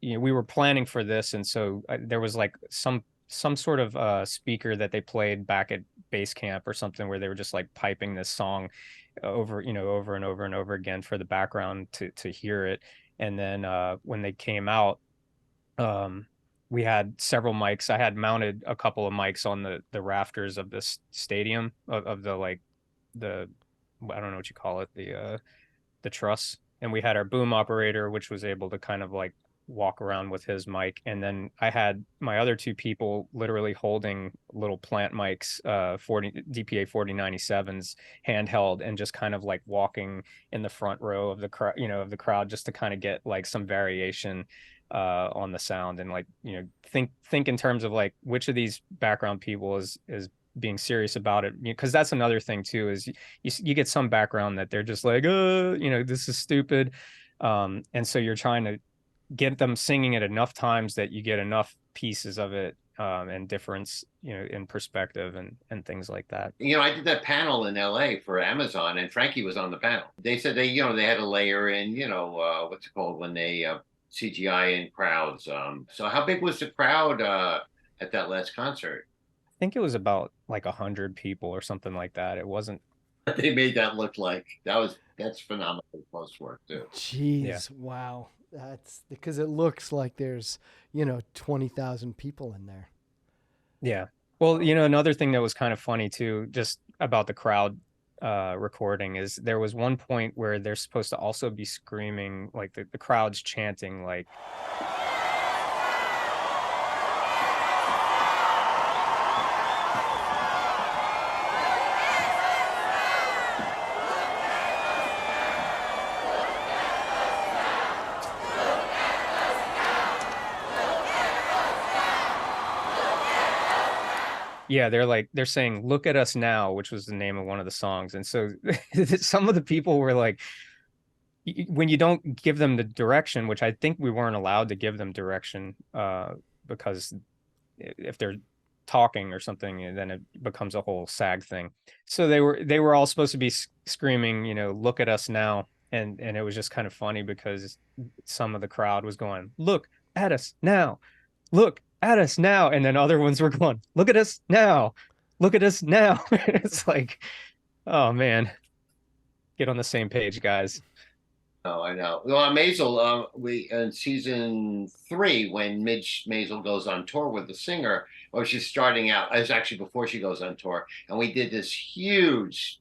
we were planning for this, and so there was like some sort of speaker that they played back at base camp or something, where they were just like piping this song over and over and over again for the background to hear it. And then when they came out, we had several mics. I had mounted a couple of mics on the rafters of this stadium of the I don't know what you call it, the truss. And we had our boom operator, which was able to kind of like walk around with his mic, and then I had my other 2 people literally holding little plant mics, DPA 4097s handheld, and just kind of like walking in the front row of the crowd, just to kind of get like some variation on the sound, and like think in terms of like which of these background people is being serious about it, because that's another thing too, is you get some background that they're just like, this is stupid, and so you're trying to get them singing it enough times that you get enough pieces of it and difference, in perspective and things like that. I did that panel in LA for Amazon, and Frankie was on the panel. They said they had to layer in, what's it called when they CGI in crowds. So how big was the crowd at that last concert? I think it was about like 100 people or something like that. It wasn't. They made that look like that's phenomenal close work too. Jeez, Yeah. Wow. That's because it looks like there's 20,000 people in there. Yeah. Well, another thing that was kind of funny too, just about the crowd recording, is there was one point where they're supposed to also be screaming, like the crowd's chanting like, yeah, they're saying "Look at Us Now," which was the name of one of the songs. And so some of the people were like, when you don't give them the direction, which I think we weren't allowed to give them direction, because if they're talking or something, then it becomes a whole SAG thing. So they were all supposed to be screaming, "Look at us now." And it was just kind of funny, because some of the crowd was going, "Look at us now, look at us now," and then other ones were going, "Look at us now, look at us now." It's like, oh man, get on the same page, guys. Oh, I know. Well, Maisel, we in season 3, when Midge Maisel goes on tour with the singer, or she's starting out, it's actually before she goes on tour, and we did this huge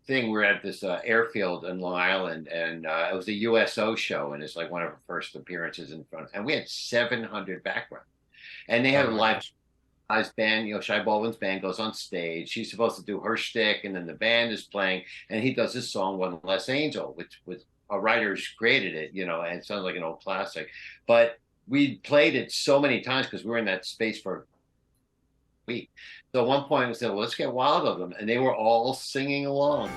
thing. We're at this airfield in Long Island, and it was a USO show, and it's like one of her first appearances in front, and we had 700 background, and they had a live band. Shai Baldwin's band goes on stage. She's supposed to do her shtick, and then the band is playing, and he does his song "One Less Angel," which writers created it, and it sounds like an old classic. But we played it so many times because we were in that space for a week. So at one point we said, well, let's get wild of them. And they were all singing along.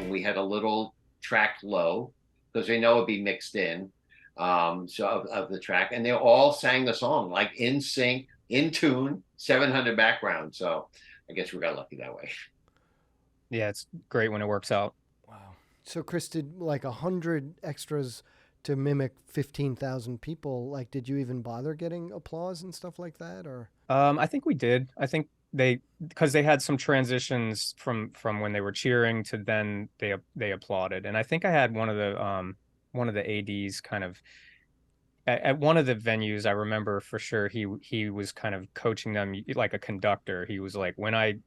We had a little track low because they know it'd be mixed in, of the track, and they all sang the song like in sync, in tune, 700 background. So I guess we got lucky that way. Yeah, it's great when it works out. Wow. So Chris, did like 100 extras to mimic 15,000 people? Like, did you even bother getting applause and stuff like that, or? I think we did. I think because they had some transitions from when they were cheering to then they applauded, and I think I had one of the ADs kind of at one of the venues. I remember for sure he was kind of coaching them like a conductor. He was like, when I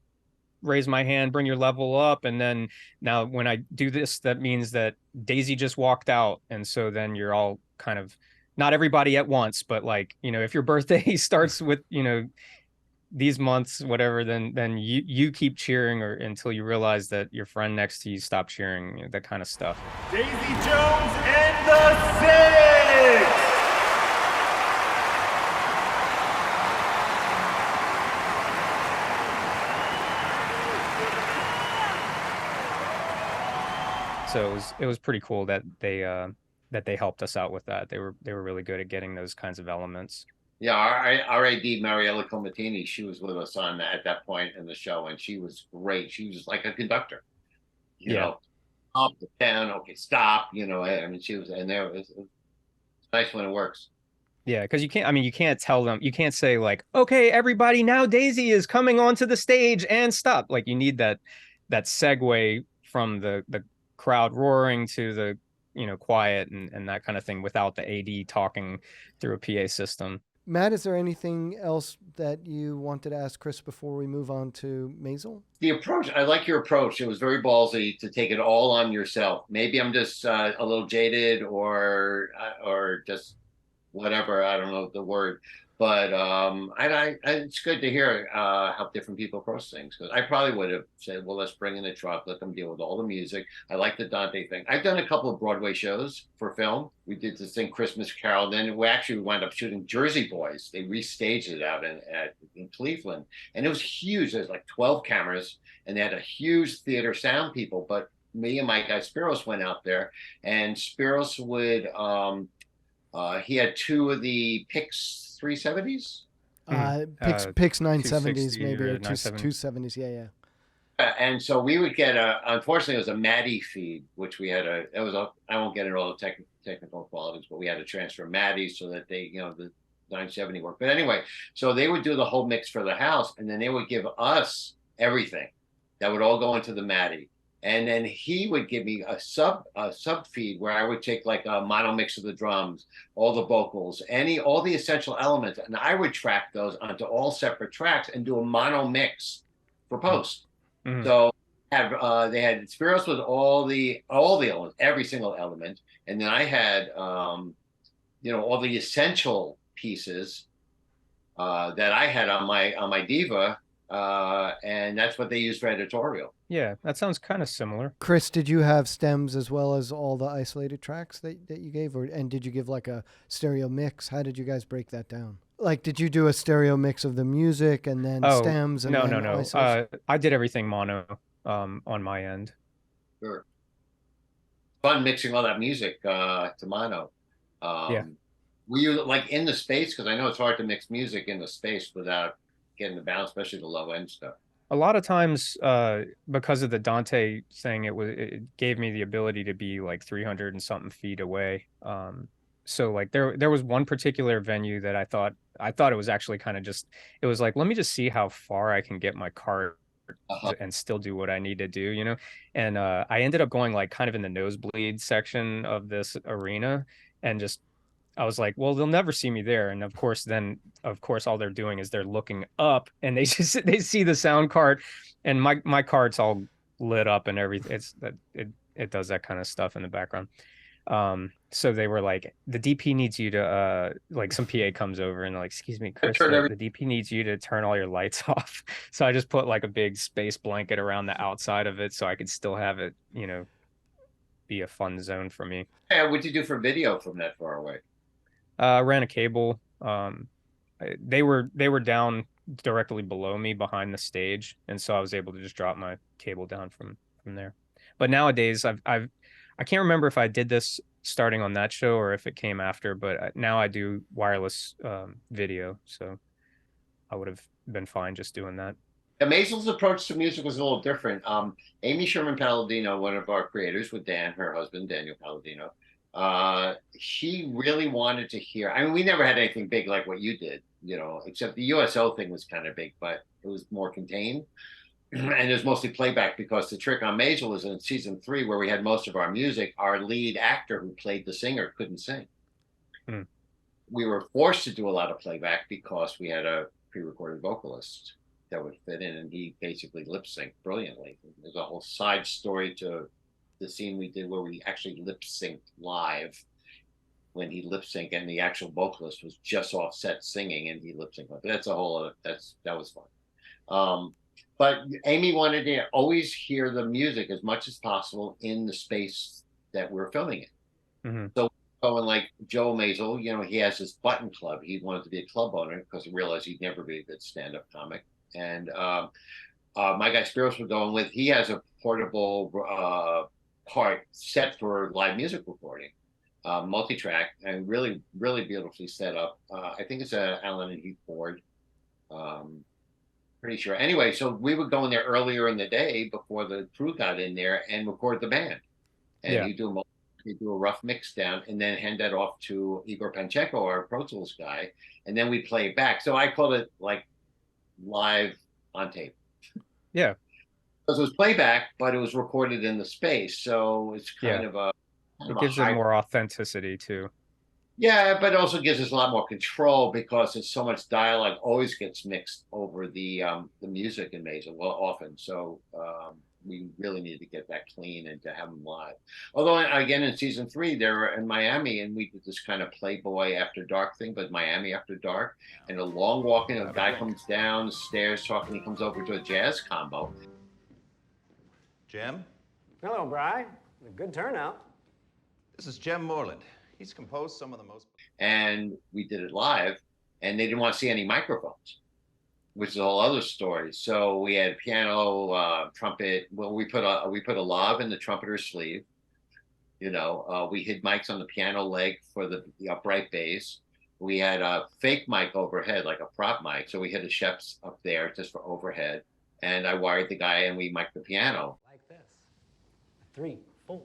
raise my hand, bring your level up, and then now when I do this, that means that Daisy just walked out, and so then you're all kind of, not everybody at once, but like, if your birthday starts with these months, whatever, then you keep cheering or until you realize that your friend next to you stopped cheering, that kind of stuff. Daisy Jones and the Six! So it was pretty cool that they helped us out with that. They were really good at getting those kinds of elements. Yeah, our AD, Mariella Comatini, she was with us at that point in the show, and she was great. She was like a conductor, you know, up, down, okay, stop, I mean, she was, and there it's nice when it works. Yeah, because you can't tell them, you can't say like, okay, everybody, now Daisy is coming onto the stage and stop. Like, you need that segue from the crowd roaring to the quiet and that kind of thing without the AD talking through a PA system. Matt, is there anything else that you wanted to ask Chris before we move on to Maisel? The approach, I like your approach. It was very ballsy to take it all on yourself. Maybe I'm just a little jaded or just whatever. I don't know the word, but it's good to hear how different people approach things. Because I probably would have said, well, let's bring in the truck, let them deal with all the music. I like the Dante thing. I've done a couple of Broadway shows for film. We did this thing, Christmas Carol. Then we wound up shooting Jersey Boys. They restaged it out in Cleveland, and it was huge. There's like 12 cameras, and they had a huge theater sound people. But me and my guy Spiros went out there, and Spiros would he had two of the Pix 370s. Pix 970s, maybe, or 970s. 270s. Yeah. And so we would get unfortunately, it was a Maddie feed, which we had I won't get into all the technical qualities, but we had to transfer Maddie so that they, the 970 worked. But anyway, so they would do the whole mix for the house, and then they would give us everything that would all go into the Maddie. And then he would give me a sub feed where I would take like a mono mix of the drums, all the vocals, all the essential elements, and I would track those onto all separate tracks and do a mono mix for post. Mm-hmm. So they had Spiros with all the elements, every single element, and then I had all the essential pieces that I had on my Diva, and that's what they used for editorial. Yeah, that sounds kind of similar. Chris, did you have stems as well as all the isolated tracks that you gave, and did you give like a stereo mix? How did you guys break that down? Like, did you do a stereo mix of the music and then stems? And no. I did everything mono on my end. Sure. Fun mixing all that music to mono. Yeah. Were you like in the space? Because I know it's hard to mix music in the space without getting the balance, especially the low end stuff. A lot of times, because of the Dante thing, it gave me the ability to be like 300 and something feet away. So like there was one particular venue that I thought it was actually kind of just, it was like, let me just see how far I can get my cart and still do what I need to do, And I ended up going like kind of in the nosebleed section of this arena, and just, I was like, well, they'll never see me there. And of course, all they're doing is they're looking up, and they see the sound card, and my card's all lit up and everything. It does that kind of stuff in the background. So they were like, the DP needs you to like some PA comes over and like, excuse me, Chris, turn the DP needs you to turn all your lights off. So I just put like a big space blanket around the outside of it so I could still have it, be a fun zone for me. Yeah, what'd you do for video from that far away? Ran a cable. They were down directly below me behind the stage, and so I was able to just drop my cable down from there. But nowadays, I can't remember if I did this starting on that show or if it came after, but now I do wireless video, so I would have been fine just doing that. Yeah, Maisel's approach to music was a little different. Amy Sherman Palladino, one of our creators with Dan, her husband, Daniel Palladino, she really wanted to hear. I mean, we never had anything big like what you did, except the USO thing was kind of big, but it was more contained. And it was mostly playback because the trick on Maisel was in season 3, where we had most of our music, our lead actor who played the singer couldn't sing. We were forced to do a lot of playback because we had a pre-recorded vocalist that would fit in, and he basically lip synced brilliantly. There's a whole side story to the scene we did where we actually lip synced live when he lip synced, and the actual vocalist was just offset singing and he lip synced. That's a whole other, that was fun. But Amy wanted to always hear the music as much as possible in the space that we're filming it. So going like Joe Maisel, he has his button club. He wanted to be a club owner because he realized he'd never be a good stand-up comic. And my guy Spiros was going with, he has a portable part set for live music recording, multi-track, and really, really beautifully set up. I think it's a Allen and Heath board. Pretty sure. Anyway, so we would go in there earlier in the day before the crew got in there and record the band. And you do a rough mix down and then hand that off to Igor Panchenko, our Pro Tools guy, and then we play it back. So I called it like live on tape. Yeah. Because it was playback, but it was recorded in the space. So it's kind of a... It gives it more authenticity too. Yeah, but it also gives us a lot more control because there's so much dialogue always gets mixed over the music in Maisel, well, often. So we really need to get that clean and to have them live. Although, again, in season 3, they were in Miami, and we did this kind of Playboy After Dark thing, but Miami After Dark. And a long walk in, a guy comes down the stairs talking, he comes over to a jazz combo. Jem? Hello, Bri. A good turnout. This is Jem Moreland. He's composed some of the most... And we did it live, and they didn't want to see any microphones, which is a whole other story. So we had piano, trumpet. Well, we put a lav in the trumpeter's sleeve. We hid mics on the piano leg for the upright bass. We had a fake mic overhead, like a prop mic. So we had a Sheps up there just for overhead. And I wired the guy, and we mic'd the piano. Like this. 3, 4.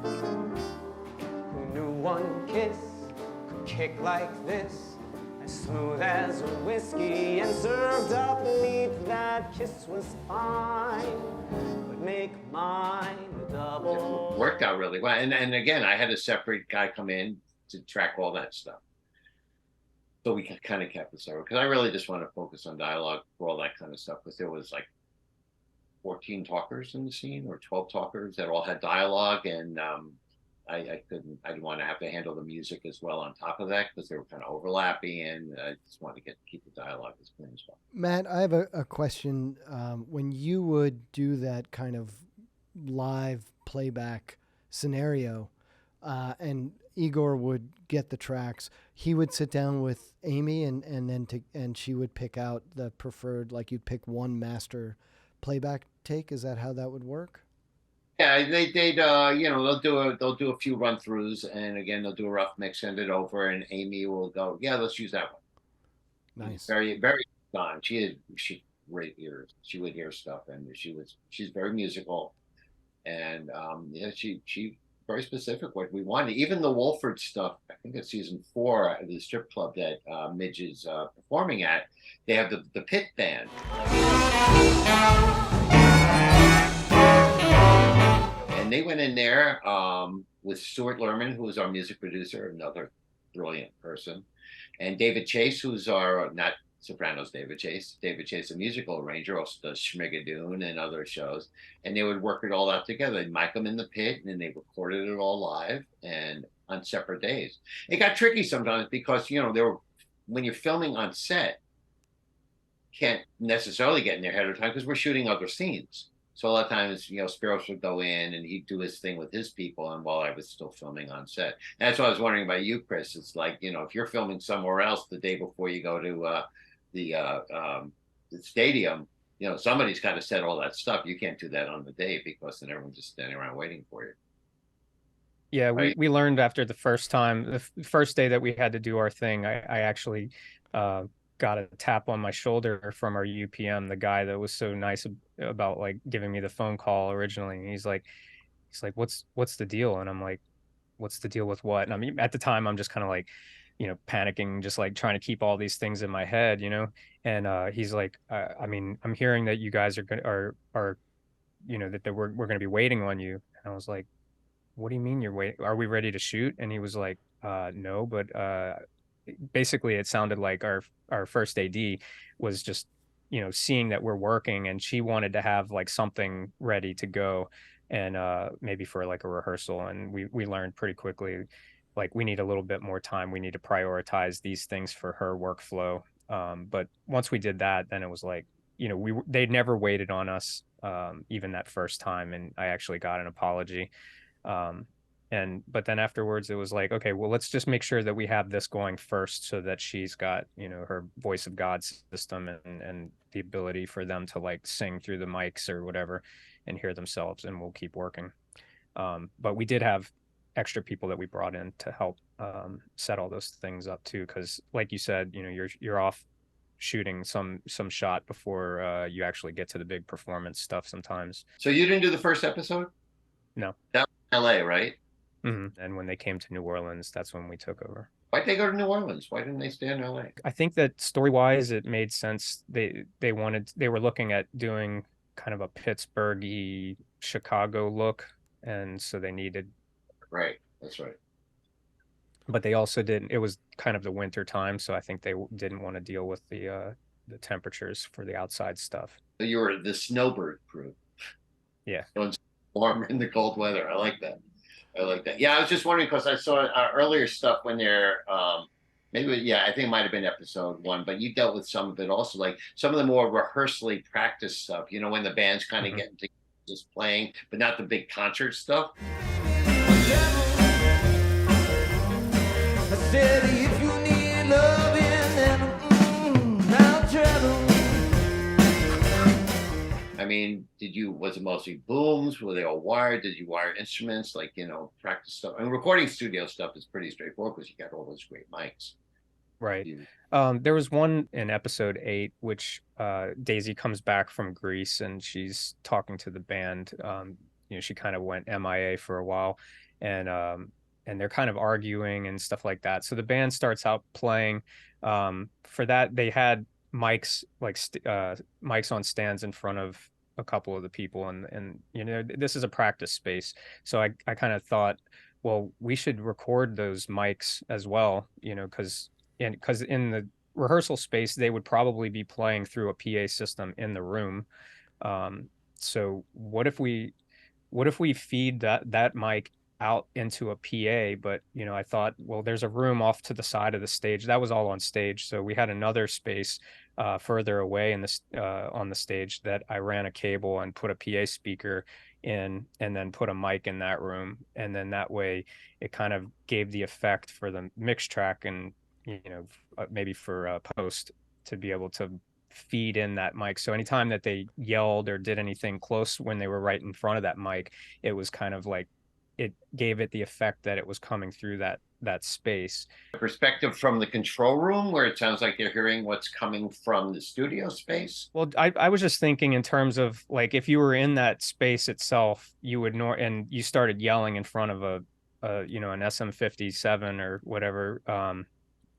Who knew one kiss could kick like this? As smooth as a whiskey and served up neat, that kiss was fine. But make mine a double. It worked out really well. And again, I had a separate guy come in to track all that stuff. So we kind of kept it separate because I really just want to focus on dialogue for all that kind of stuff, because there was like 14 talkers in the scene or 12 talkers that all had dialogue, and I didn't want to have to handle the music as well on top of that because they were kind of overlapping, and I just wanted to keep the dialogue as clean as well. Matt, I have a question. When you would do that kind of live playback scenario, and Igor would get the tracks, he would sit down with Amy and she would pick out the preferred, like you'd pick one master playback take. Is that how that would work? Yeah, they'd they'll do a few run throughs, and again they'll do a rough mix, send it over, and Amy will go, yeah, let's use that one. Nice. Very, very fun. She great ears. She would hear stuff, and she's very musical, and she very specific what we wanted. Even the Wolford stuff, I think it's season 4, the strip club that Midge is performing at, they have the pit band. And they went in there with Stuart Lerman, who was our music producer, another brilliant person, and David Chase, who's our, not Sopranos, David Chase. David Chase, a musical arranger, also does Schmigadoon and other shows. And they would work it all out together. They'd mic them in the pit, and then they recorded it all live and on separate days. It got tricky sometimes because, you know, when you're filming on set, can't necessarily get in there ahead of time because we're shooting other scenes. So a lot of times, you know, Spiros would go in and he'd do his thing with his people, and while I was still filming on set. And that's what I was wondering about you, Chris. It's like, you know, if you're filming somewhere else the day before you go to the stadium, you know, somebody's got to set all that stuff. You can't do that on the day because then everyone's just standing around waiting for you. Yeah, Right. we learned after the first time, the first day that we had to do our thing, I actually got a tap on my shoulder from our UPM, the guy that was so nice about like giving me the phone call originally. And he's like, what's the deal? And I'm like, what's the deal with what? And I mean, at the time, I'm just kind of like, you know, panicking, just like trying to keep all these things in my head, you know. And he's like, I mean, I'm hearing that you guys are, you know, that we're going to be waiting on you. And I was like, what do you mean you're waiting? Are we ready to shoot? And he was like, no, but basically it sounded like our first AD was just, you know, seeing that we're working, and she wanted to have like something ready to go, and maybe for like a rehearsal. And we learned pretty quickly, like, we need a little bit more time. We need to prioritize these things for her workflow. But once we did that, then it was like, you know, they'd never waited on us, even that first time, and I actually got an apology. But then afterwards it was like, okay, well, let's just make sure that we have this going first, so that she's got, you know, her voice of God system and the ability for them to like sing through the mics or whatever and hear themselves, and we'll keep working. But we did have extra people that we brought in to help set all those things up too, because like you said, you know, you're off shooting some shot before you actually get to the big performance stuff sometimes. So you didn't do the first episode? No. That was LA, right? Mm-hmm. And when they came to New Orleans, that's when we took over. Why'd they go to New Orleans? Why didn't they stay in LA? I think that story-wise, it made sense. They were looking at doing kind of a Pittsburgh-y Chicago look, and so they needed. Right, that's right. But they also didn't. It was kind of the winter time, so I think they didn't want to deal with the temperatures for the outside stuff. So you were the snowbird crew. Yeah. Warm in the cold weather. I like that. Yeah, I was just wondering because I saw earlier stuff when they're maybe, yeah, I think it might have been episode 1, but you dealt with some of it also, like some of the more rehearsally practice stuff, you know, when the band's kind of getting together, just playing, but not the big concert stuff. I said, if you need loving, then I'll travel. I mean, was it mostly booms? Were they all wired? Did you wire instruments? Like, you know, practice stuff. I mean, recording studio stuff is pretty straightforward because you got all those great mics. Right. There was one in episode 8, which Daisy comes back from Greece and she's talking to the band. You know, she kind of went MIA for a while, and they're kind of arguing and stuff like that. So the band starts out playing. For that, they had mics, like mics on stands in front of a couple of the people, and you know, this is a practice space, so I kind of thought, well, we should record those mics as well, you know, because in the rehearsal space they would probably be playing through a PA system in the room. So what if we feed that mic out into a PA? But you know, I thought, well, there's a room off to the side of the stage that was all on stage, so we had another space further away in this on the stage that I ran a cable and put a PA speaker in, and then put a mic in that room, and then that way it kind of gave the effect for the mix track, and you know, maybe for post, to be able to feed in that mic. So anytime that they yelled or did anything close when they were right in front of that mic, it was kind of like, it gave it the effect that it was coming through that space. Perspective from the control room, where it sounds like they're hearing what's coming from the studio space. Well, I was just thinking in terms of, like, if you were in that space itself, you would know, and you started yelling in front of a you know, an SM57 or whatever,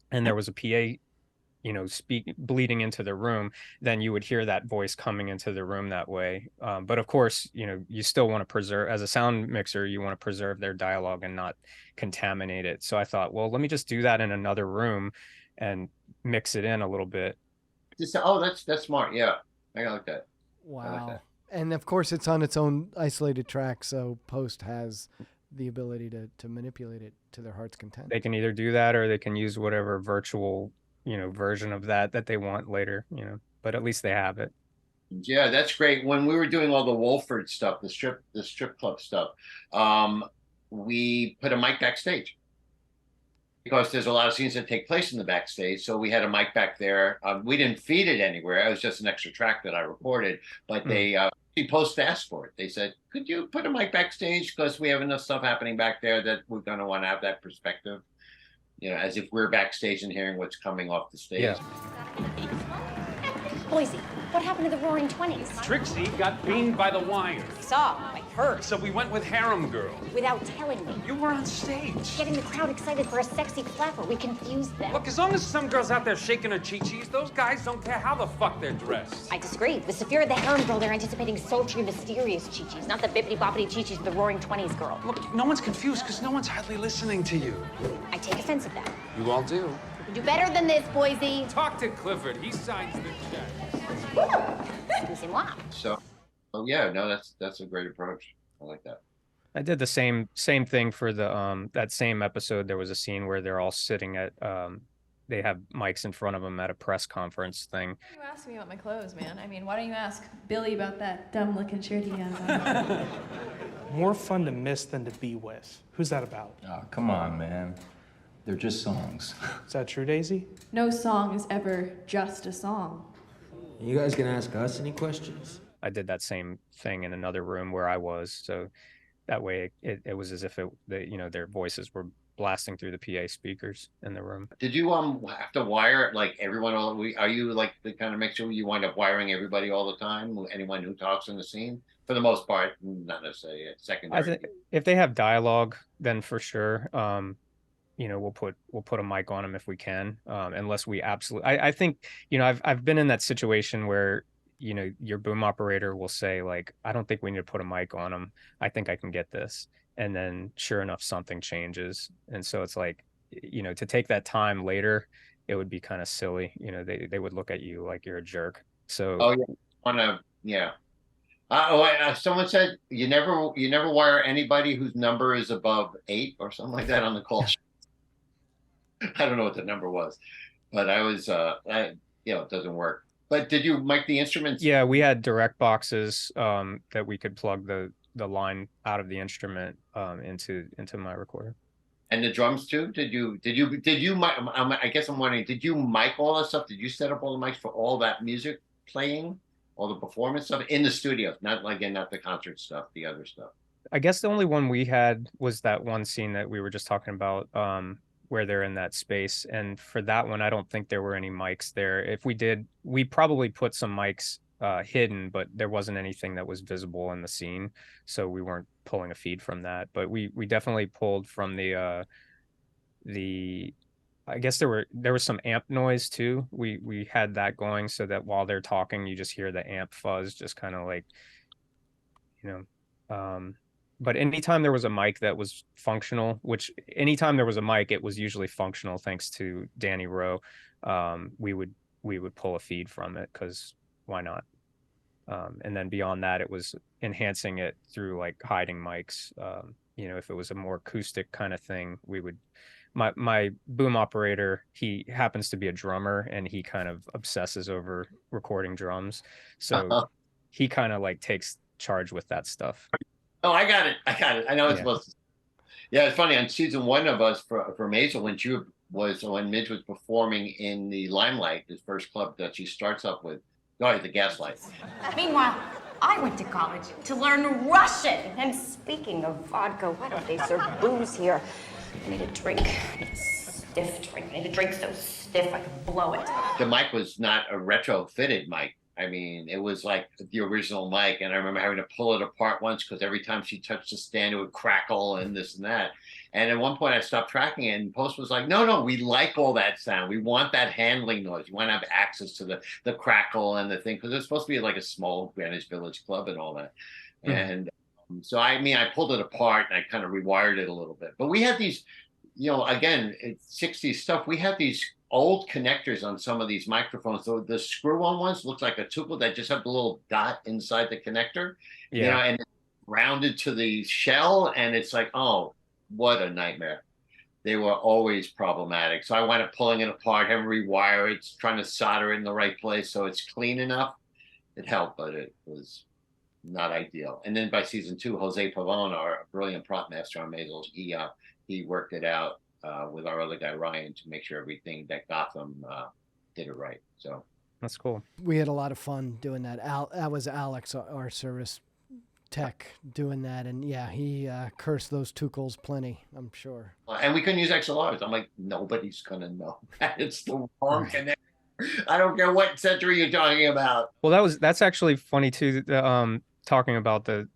and there was a PA, you know, bleeding into the room, then you would hear that voice coming into the room that way. But of course, you know, you still want to preserve, as a sound mixer, you want to preserve their dialogue and not contaminate it. So I thought, well, let me just do that in another room and mix it in a little bit. Just say, oh, that's smart. Yeah, I like that. Wow. that. And of course, it's on its own isolated track, so Post has the ability to manipulate it to their heart's content. They can either do that or they can use whatever virtual, version of that they want later, but at least they have it. Yeah, that's great. When we were doing all the Wolford stuff, the strip club stuff, we put a mic backstage because there's a lot of scenes that take place in the backstage. So we had a mic back there. We didn't feed it anywhere. It was just an extra track that I recorded, but they Post asked for it. They said, could you put a mic backstage? Because we have enough stuff happening back there that we're going to want to have that perspective, as if we're backstage and hearing what's coming off the stage. Yeah. Boise, what happened to the Roaring Twenties? Trixie got beamed by the wire. I saw, I heard. So we went with Harem Girl. Without telling me. You were on stage. Getting the crowd excited for a sexy flapper. We confused them. Look, as long as some girl's out there shaking her chi-chis, those guys don't care how the fuck they're dressed. I disagree. With Saphira the Harem Girl, they're anticipating sultry, mysterious chi-chis, not the bippity-boppity chi-chis of the Roaring Twenties girl. Look, no one's confused because no one's hardly listening to you. I take offense at that. You all do. We can do better than this, Boise. Talk to Clifford. He signs the check. Excusez-moi. So, yeah, no, that's a great approach. I like that. I did the same thing for the that same episode. There was a scene where they're all sitting at they have mics in front of them at a press conference thing. Why are you asking me about my clothes, man? I mean, why don't you ask Billy about that dumb-looking shirt he has on? More fun to miss than to be with. Who's that about? Oh, come on, man. They're just songs. Is that true, Daisy? No song is ever just a song. You guys gonna ask us any questions? I did that same thing in another room where I was, so that way it was as if their voices were blasting through the PA speakers in the room. Did you have to wire like everyone all the way? Are you like the kind of make sure you wind up wiring everybody all the time? Anyone who talks in the scene? For the most part, not necessarily secondary. I think if they have dialogue, then for sure. We'll put a mic on them if we can, unless we absolutely. I think I've been in that situation where your boom operator will say like, I don't think we need to put a mic on them. I think I can get this, and then sure enough something changes, and so it's like to take that time later, it would be kind of silly. They would look at you like you're a jerk. So someone said you never wire anybody whose number is above 8 or something like that on the call. I don't know what the number was, but I was, it doesn't work. But did you mic the instruments? Yeah, we had direct boxes that we could plug the line out of the instrument into my recorder. And the drums too? Did you mic? I guess I'm wondering, did you mic all that stuff? Did you set up all the mics for all that music playing, all the performance stuff in the studio? Not the concert stuff, the other stuff. I guess the only one we had was that one scene that we were just talking about. Where they're in that space, and for that one I don't think there were any mics there. If we did, we probably put some mics hidden, but there wasn't anything that was visible in the scene, so we weren't pulling a feed from that. But we definitely pulled from the I guess there was some amp noise too. We had that going so that while they're talking you just hear the amp fuzz, just kind of like but anytime there was a mic that was functional, which anytime there was a mic, it was usually functional thanks to Danny Rowe, we would pull a feed from it because why not? And then beyond that, it was enhancing it through like hiding mics. If it was a more acoustic kind of thing, we would. My boom operator, he happens to be a drummer and he kind of obsesses over recording drums, so he kind of like takes charge with that stuff. Oh, I got it. I know it's supposed to. Yeah, it's funny. On season 1 of us for Maisel, when Midge was performing in the Limelight, his first club that she starts up with, the Gaslight. Meanwhile, I went to college to learn Russian. And speaking of vodka, why don't they serve booze here? I need a drink. I need a stiff drink. I need a drink so stiff I can blow it. The mic was not a retrofitted mic. I mean, it was like the original mic, and I remember having to pull it apart once because every time she touched the stand, it would crackle and this and that. And at one point, I stopped tracking it, and Post was like, no, we like all that sound. We want that handling noise. You want to have access to the crackle and the thing, because it's supposed to be like a small Greenwich Village club and all that. Mm-hmm. And so, I pulled it apart, and I kind of rewired it a little bit. But we had these, again, it's 60s stuff. We had these old connectors on some of these microphones. So the screw-on ones looks like a tuple that just have the little dot inside the connector, you know, and rounded to the shell, and it's like, oh, what a nightmare. They were always problematic. So I wound up pulling it apart, having to rewire it, trying to solder it in the right place so it's clean enough. It helped, but it was not ideal. And then by season 2, Jose Pavon, our brilliant prop master on Maisel, he worked it out with our other guy Ryan to make sure everything that Gotham did it right. So that's cool. We had a lot of fun doing that. That was Alex, our service tech, doing that, and yeah, he cursed those Tuchels plenty, I'm sure. And we couldn't use XLRs. I'm like, nobody's gonna know that it's the wrong connector. I don't care what century you're talking about. Well, that's actually funny too. Talking about the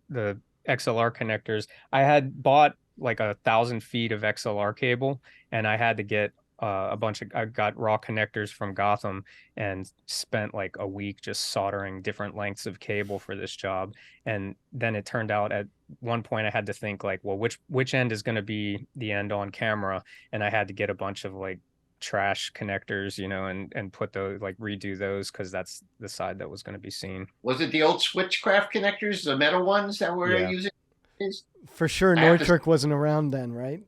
XLR connectors, I had bought like 1,000 feet of XLR cable, and I had to get I got raw connectors from Gotham and spent like a week just soldering different lengths of cable for this job. And then it turned out at one point I had to think like, well, which end is going to be the end on camera? And I had to get a bunch of like trash connectors, you know, and put those, like redo those, because that's the side that was going to be seen. Was it the old Switchcraft connectors, the metal ones that we're using? For sure, Neutrik wasn't around then, right?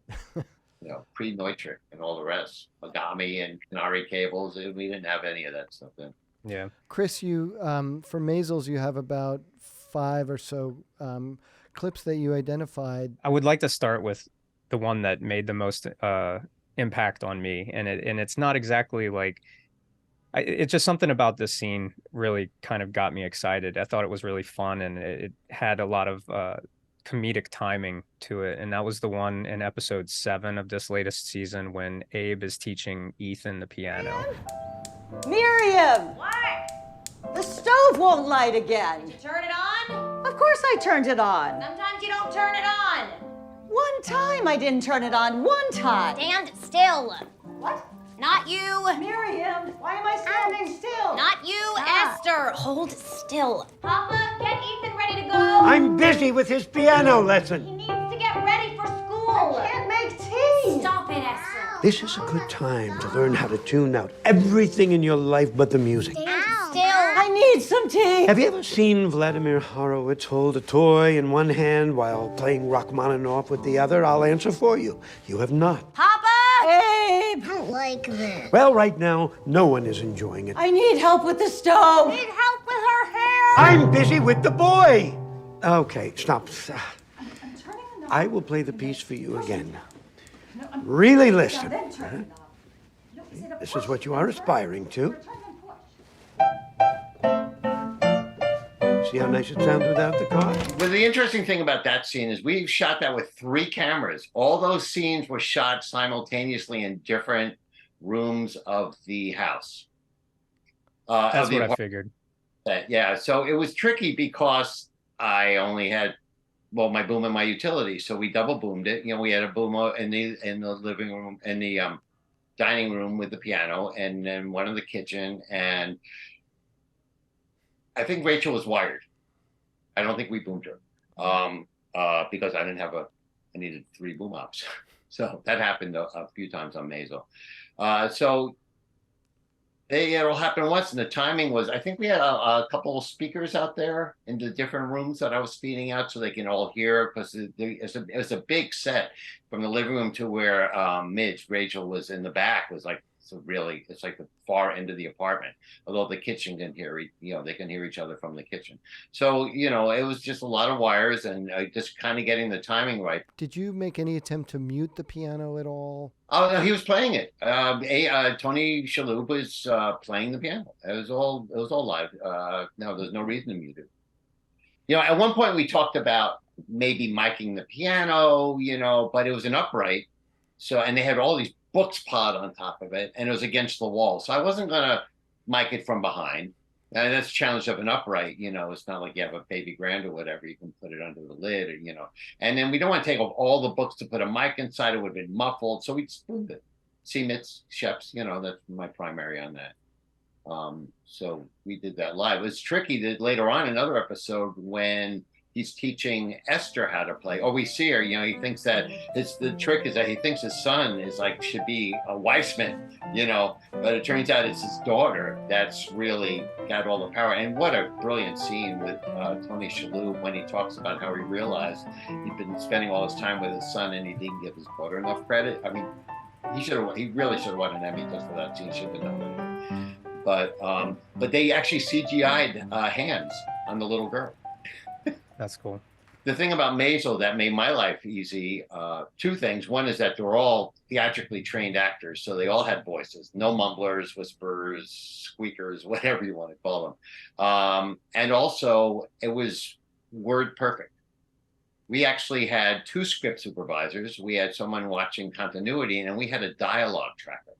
You know, pre-Neutrik and all the rest, Agami and Canary cables. We didn't have any of that stuff then. Yeah. Chris, you for Maisel's, you have about 5 or so clips that you identified. I would like to start with the one that made the most impact on me, and it's not exactly like it's just something about this scene really kind of got me excited. I thought it was really fun, and it had a lot of comedic timing to it, and that was the one in episode 7 of this latest season when Abe is teaching Ethan the piano. Miriam! What? The stove won't light again. Did you turn it on? Of course I turned it on. Sometimes you don't turn it on. One time I didn't turn it on. One time. Stand still. What? Not you. Miriam, why am I standing still? Not you, Esther. Hold still. Papa, get Ethan ready to go. I'm busy with his piano lesson. He needs to get ready for school. I can't make tea. Stop it, Esther. This is a good time to learn how to tune out everything in your life but the music. Stand still. I need some tea. Have you ever seen Vladimir Horowitz hold a toy in one hand while playing Rachmaninoff with the other? I'll answer for you. You have not. Papa! Abe! I don't like this. Well, right now, no one is enjoying it. I need help with the stove. Need help with her hair. I'm busy with the boy. Okay, stop. I will play the piece for you again. Really listen. This is what you are aspiring to. See how nice it sounds without the car? Well, the interesting thing about that scene is we shot that with 3 cameras. All those scenes were shot simultaneously in different rooms of the house. That's what I figured. Yeah, so it was tricky because I only had, well, my boom and my utility. So we double boomed it. You know, we had a boom in the living room, in the dining room with the piano, and then one in the kitchen. And I think Rachel was wired. I don't think we boomed her because I needed 3 boom ops. So that happened a few times on Maisel. So it all happened once, and the timing was, I think we had a couple of speakers out there in the different rooms that I was feeding out so they can all hear, because it was a big set from the living room to where Rachel was in the back, was like, so really, it's like the far end of the apartment. Although the kitchen can hear, they can hear each other from the kitchen. So, it was just a lot of wires and just kind of getting the timing right. Did you make any attempt to mute the piano at all? Oh, no, he was playing it. Tony Shalhoub was playing the piano. It was all live. No, there's no reason to mute it. At one point we talked about maybe miking the piano, but it was an upright. So, and they had all these books pod on top of it, and it was against the wall. So I wasn't going to mic it from behind. And that's the challenge of an upright, it's not like you have a baby grand or whatever. You can put it under the lid, or, and then we don't want to take off all the books to put a mic inside. It would have been muffled. So we spooned it. Seamitz, Sheps, that's my primary on that. So we did that live. It was tricky that later on, another episode, when he's teaching Esther how to play. Or we see her, you know, he thinks that the trick is that he thinks his son is like, should be a Weissman, you know, but it turns out it's his daughter that's really got all the power. And what a brilliant scene with Tony Shalhoub when he talks about how he realized he'd been spending all his time with his son and he didn't give his daughter enough credit. I mean, he really should have won an Emmy just for that scene. Should have been nominated. But they actually CGI'd hands on the little girl. That's cool. The thing about Maisel that made my life easy, two things. One is that they're all theatrically trained actors, so they all had voices. No mumblers, whisperers, squeakers, whatever you want to call them. And also, it was word perfect. We actually had 2 script supervisors. We had someone watching continuity, and we had a dialogue tracker.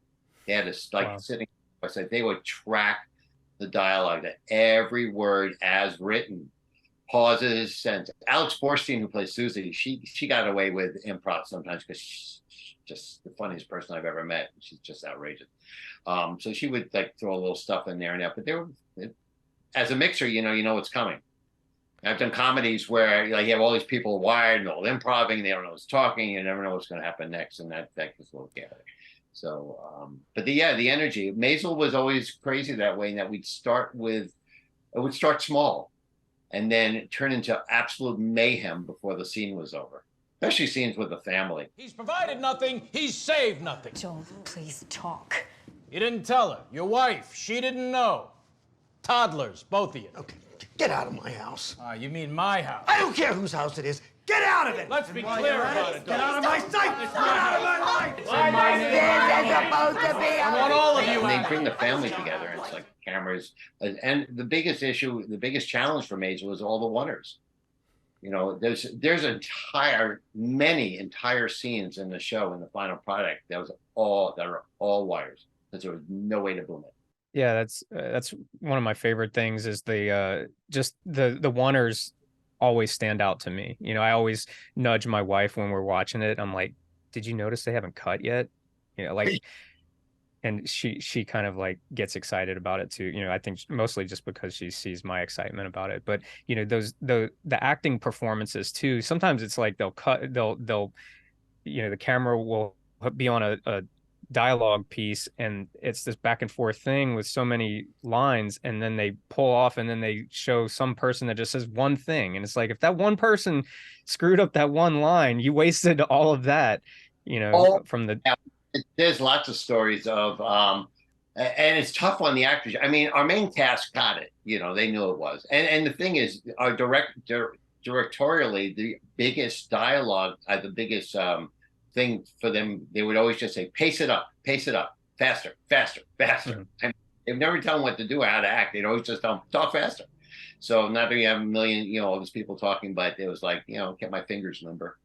They had a sitting. I said they would track the dialogue, that every word as written, pauses. And Alex Borstein, who plays Susie, she got away with improv sometimes because she's just the funniest person I've ever met. She's just outrageous. So she would like throw a little stuff in there and out. But they were, as a mixer, you know what's coming. I've done comedies where like you have all these people wired and all improvising, they don't know what's talking, you never know what's going to happen next, and that gets a little chaotic. So, but the energy. Maisel was always crazy that way, in that it would start small, and then turn into absolute mayhem before the scene was over. Especially scenes with the family. He's provided nothing, he's saved nothing. Joel, please talk. You didn't tell her. Your wife, she didn't know. Toddlers, both of you. Okay, get out of my house. You mean my house? I don't care whose house it is. Get out of it! Let's be clear about it. Get out of my sight! Get out of my life! It's in my name. I want all of you And they out. bring the family together, and it's like cameras. And the biggest issue, the biggest challenge for Maisel was all the wonders. You know, there's many entire scenes in the show, in the final product, that are all wires, because there was no way to boom it. Yeah, that's one of my favorite things is the just the wonders always stand out to me. You know, I always nudge my wife when we're watching it. I'm like, did you notice they haven't cut yet? You know, like, and she kind of like gets excited about it too. You know, I think mostly just because she sees my excitement about it. But you know, the acting performances too. Sometimes it's like they'll you know, the camera will be on a dialogue piece, and it's this back and forth thing with so many lines, and then they pull off and then they show some person that just says one thing, and it's like, if that one person screwed up that one line, you wasted all of that, you know. There's lots of stories of and it's tough on the actors. I mean, our main cast got it, you know, they knew it was, and the thing is, our directorially, the biggest dialogue, the biggest thing for them, they would always just say, pace it up, faster. And they'd never tell them what to do or how to act. They'd always just tell them, talk faster. So not that you have a million, you know, all these people talking, but it was like, you know, get my fingers limber.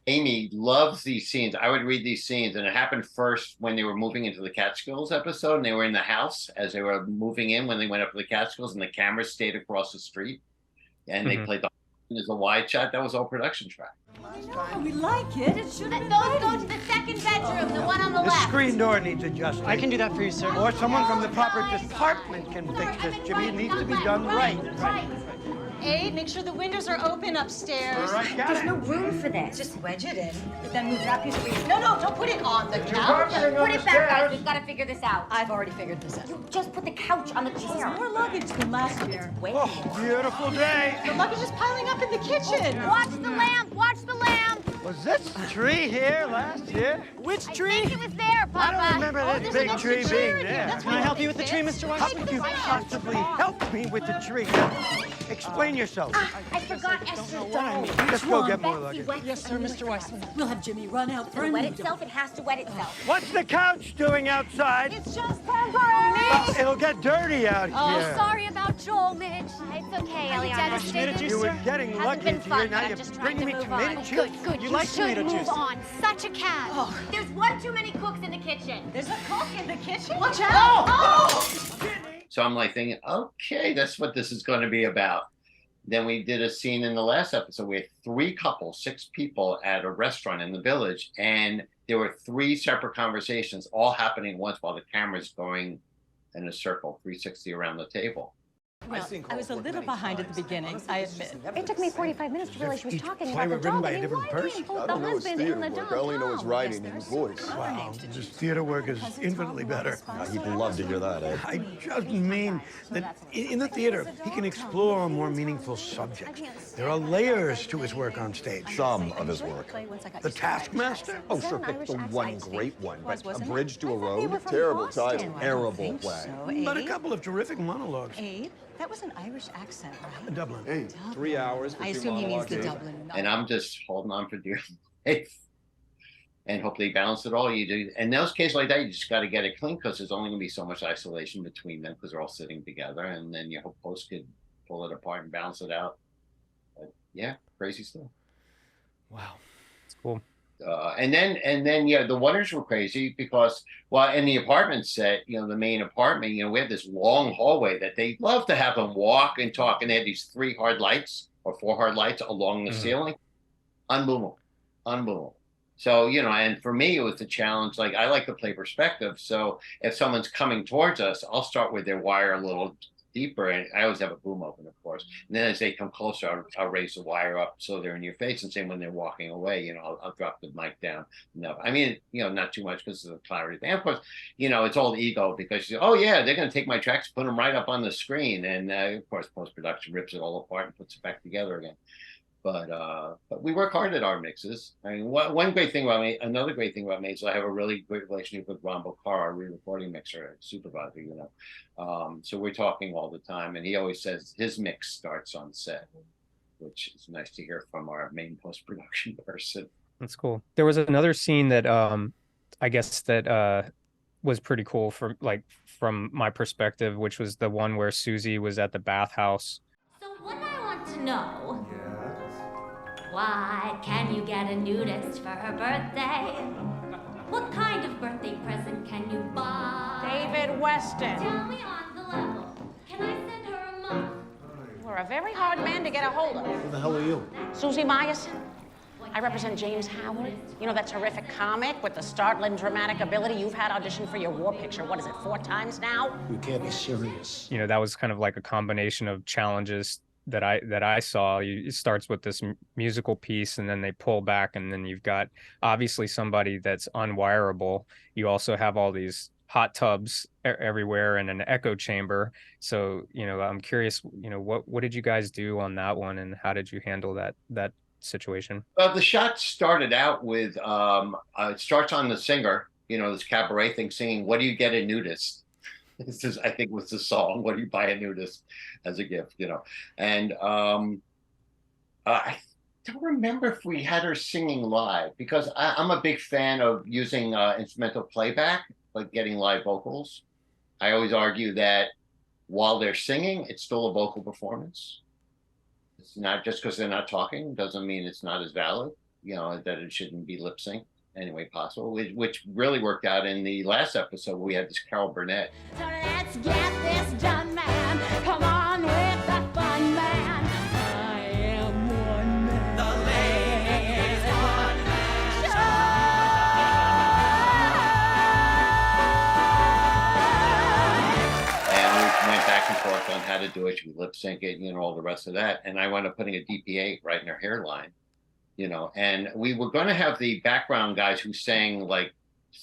Amy loves these scenes. I would read these scenes, and it happened first when they were moving into the Catskills episode, and they were in the house as they were moving in when they went up to the Catskills, and the camera stayed across the street, and they played there's a wide shot. That was all production track. We like it. It should Those go to the second bedroom, the one on the The left. screen door needs adjusting. I can do that for you, sir. Or someone from the proper department can fix this, Jimmy. It needs to be done right. Abe, make sure the windows are open upstairs. All right, got There's it. no room for this. Just wedge it in, but then move that piece of reed. No, don't put it on the couch. Put it back, guys. We've got to figure this out. I've already figured this out. You just put the couch on the chair. More luggage than last year. Oh, beautiful day. The luggage is piling up in the kitchen. Watch the lamp. Watch the lamp. Was this tree here last year? Which I tree? think it was there, Papa. I don't remember this big tree being there. Can I help you with the tree, Mr. How Weissman? could you possibly help me with the tree? Explain yourself. I forgot Esther's doll. Let's go get more luggage. Yes, sir, Mr. Weissman. We'll have Jimmy run out for It'll a wet new itself. It has to wet itself. What's the couch doing outside? It's just temporary. It'll get dirty out Oh, here. sorry about Joel, Mitch. It's okay, Eliana. You were getting luggage here, now you're bringing me tomato chips? Good. You like tomato move juice. on. Such a cat. Oh. There's one too many cooks in the kitchen. There's a cook in the kitchen. Watch out. Oh. So I'm like thinking, okay, that's what this is going to be about. Then we did a scene in the last episode. We had 3 couples, 6 people at a restaurant in the village, and there were 3 separate conversations all happening at once while the camera's going in a circle, 360 around the table. Well, I was a little behind at the beginning, I admit. It took me 45 minutes to realize she was talking play about the written dog. by I a mean, different why didn't person? you both I the don't know his husband theater and the work. dog? I only know his Tom? writing and his voice. Wow, this theater work is infinitely better. He'd love to hear that, Ed. I just mean that in the theater, he can explore more meaningful subjects. There are layers to his work on stage. Some of his work. The Taskmaster? Oh, sure, pick the one great one, but A Bridge to a Road? Terrible title, terrible play. But a couple of terrific monologues. Abe, that was an Irish accent, right? Dublin. Hey, 3 hours for I two assume he means monologues, the Abe. Dublin. And I'm just holding on for dear life. And hopefully balance it all. You do. In those cases like that, you just got to get it clean because there's only going to be so much isolation between them because they're all sitting together. And then your whole post could pull it apart and balance it out. But yeah, crazy stuff. Wow. It's cool. And then yeah, the Wonders were crazy because, well, in the apartment set, the main apartment, we had this long hallway that they love to have them walk and talk, and they had these 3 hard lights or 4 hard lights along the ceiling. Unbelievable. So, and for me, it was the challenge. Like, I like to play perspective. So if someone's coming towards us, I'll start with their wire a little deeper, and I always have a boom open, of course. And then as they come closer, I'll raise the wire up so they're in your face. And same when they're walking away, I'll drop the mic down. No, I mean, not too much because of the clarity. And of course, it's all ego because, oh yeah, they're going to take my tracks, put them right up on the screen. And of course, post-production rips it all apart and puts it back together again. But we work hard at our mixes. I mean, another great thing about Maisel, I have a really great relationship with Ron Bokar, our re-recording mixer, supervisor, So we're talking all the time, and he always says his mix starts on set, which is nice to hear from our main post-production person. That's cool. There was another scene that I guess that was pretty cool from my perspective, which was the one where Susie was at the bathhouse. So what I want to know, why can you get a nudist for her birthday? What kind of birthday present can you buy? David Weston. Tell me on the level. Can I send her a muff? You're a very hard man to get a hold of. Who the hell are you? Susie Myerson. I represent James Howard. That terrific comic with the startling dramatic ability. You've had audition for your war picture, 4 times now? You can't be serious. That was kind of like a combination of challenges that I saw. It starts with this musical piece, and then they pull back, and then you've got obviously somebody that's unwireable. You also have all these hot tubs everywhere and an echo chamber. So I'm curious, what did you guys do on that one, and how did you handle that situation? The shot started out with it starts on the singer, this cabaret thing, singing "What Do You Get a Nudist?" This is, I think, was the song. What do you buy a nudist as a gift? And I don't remember if we had her singing live because I'm a big fan of using instrumental playback, like getting live vocals. I always argue that while they're singing, it's still a vocal performance. It's not just because they're not talking doesn't mean it's not as valid. That it shouldn't be lip sync any way possible, which really worked out in the last episode. We had this Carol Burnett. So let's get this done, man. Come on with the fun, man. I am one man. The ladies one man show. And we went back and forth on how to do it. Should we lip sync it, all the rest of that. And I wound up putting a DP8 right in her hairline. And we were going to have the background guys who sing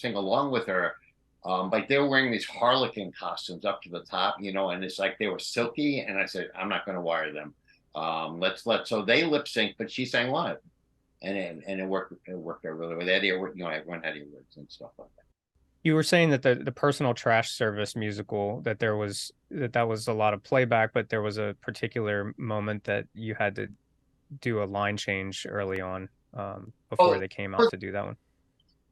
along with her, but they were wearing these harlequin costumes up to the top, and it's like they were silky. And I said, I'm not going to wire them. So they lip sync, but she sang live, and it worked. It worked out really well. They had everyone had earwords and stuff like that. You were saying that the personal trash service musical, that was a lot of playback, but there was a particular moment that you had to do a line change early on before they came out to do that one.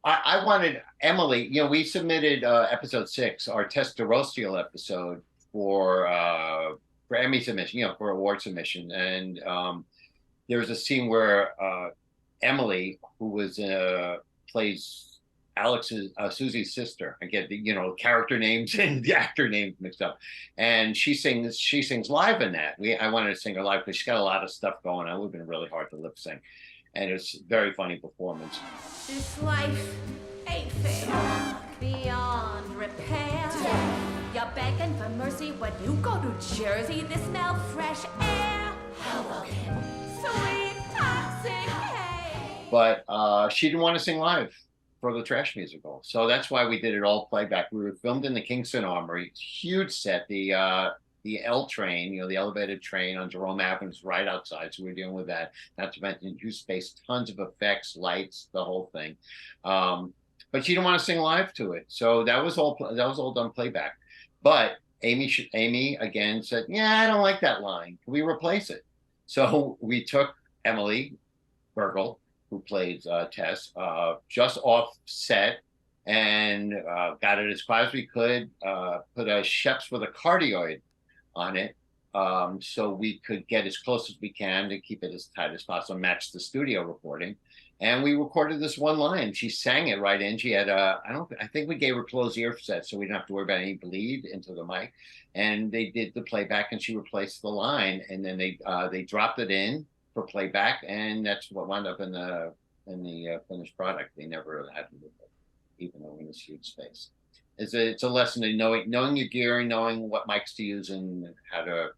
I wanted Emily, we submitted episode 6, our Testarostial episode for Emmy submission, for award submission. And there was a scene where Emily, who was plays Susie's sister. I get the character names and the actor names mixed up, and she sings live in that. I wanted to sing her live because she's got a lot of stuff going on. It would have been really hard to lip sync, and it's a very funny performance. This life ain't fair, beyond repair. You're begging begging for mercy when you go to Jersey. They smell fresh air. Hoboken. Sweet, toxic hay. But she didn't want to sing live for the Trash musical. So that's why we did it all playback. We were filmed in the Kingston Armory, huge set. The L train, the elevated train on Jerome Avenue is right outside. So we were dealing with that. Not to mention huge space, tons of effects, lights, the whole thing. But she didn't want to sing live to it. So that was all done playback. But Amy again said, yeah, I don't like that line. Can we replace it? So we took Emily Bergel, who played Tess, just off set and got it as quiet as we could, put a Sheps with a cardioid on it so we could get as close as we can to keep it as tight as possible, match the studio recording. And we recorded this one line. She sang it right in. She had I think we gave her closed ear sets so we didn't have to worry about any bleed into the mic. And they did the playback and she replaced the line. And then they dropped it in for playback, and that's what wound up in the finished product. They never had to move it, even though in this huge space. It's a lesson in knowing your gear, knowing what mics to use, and how to.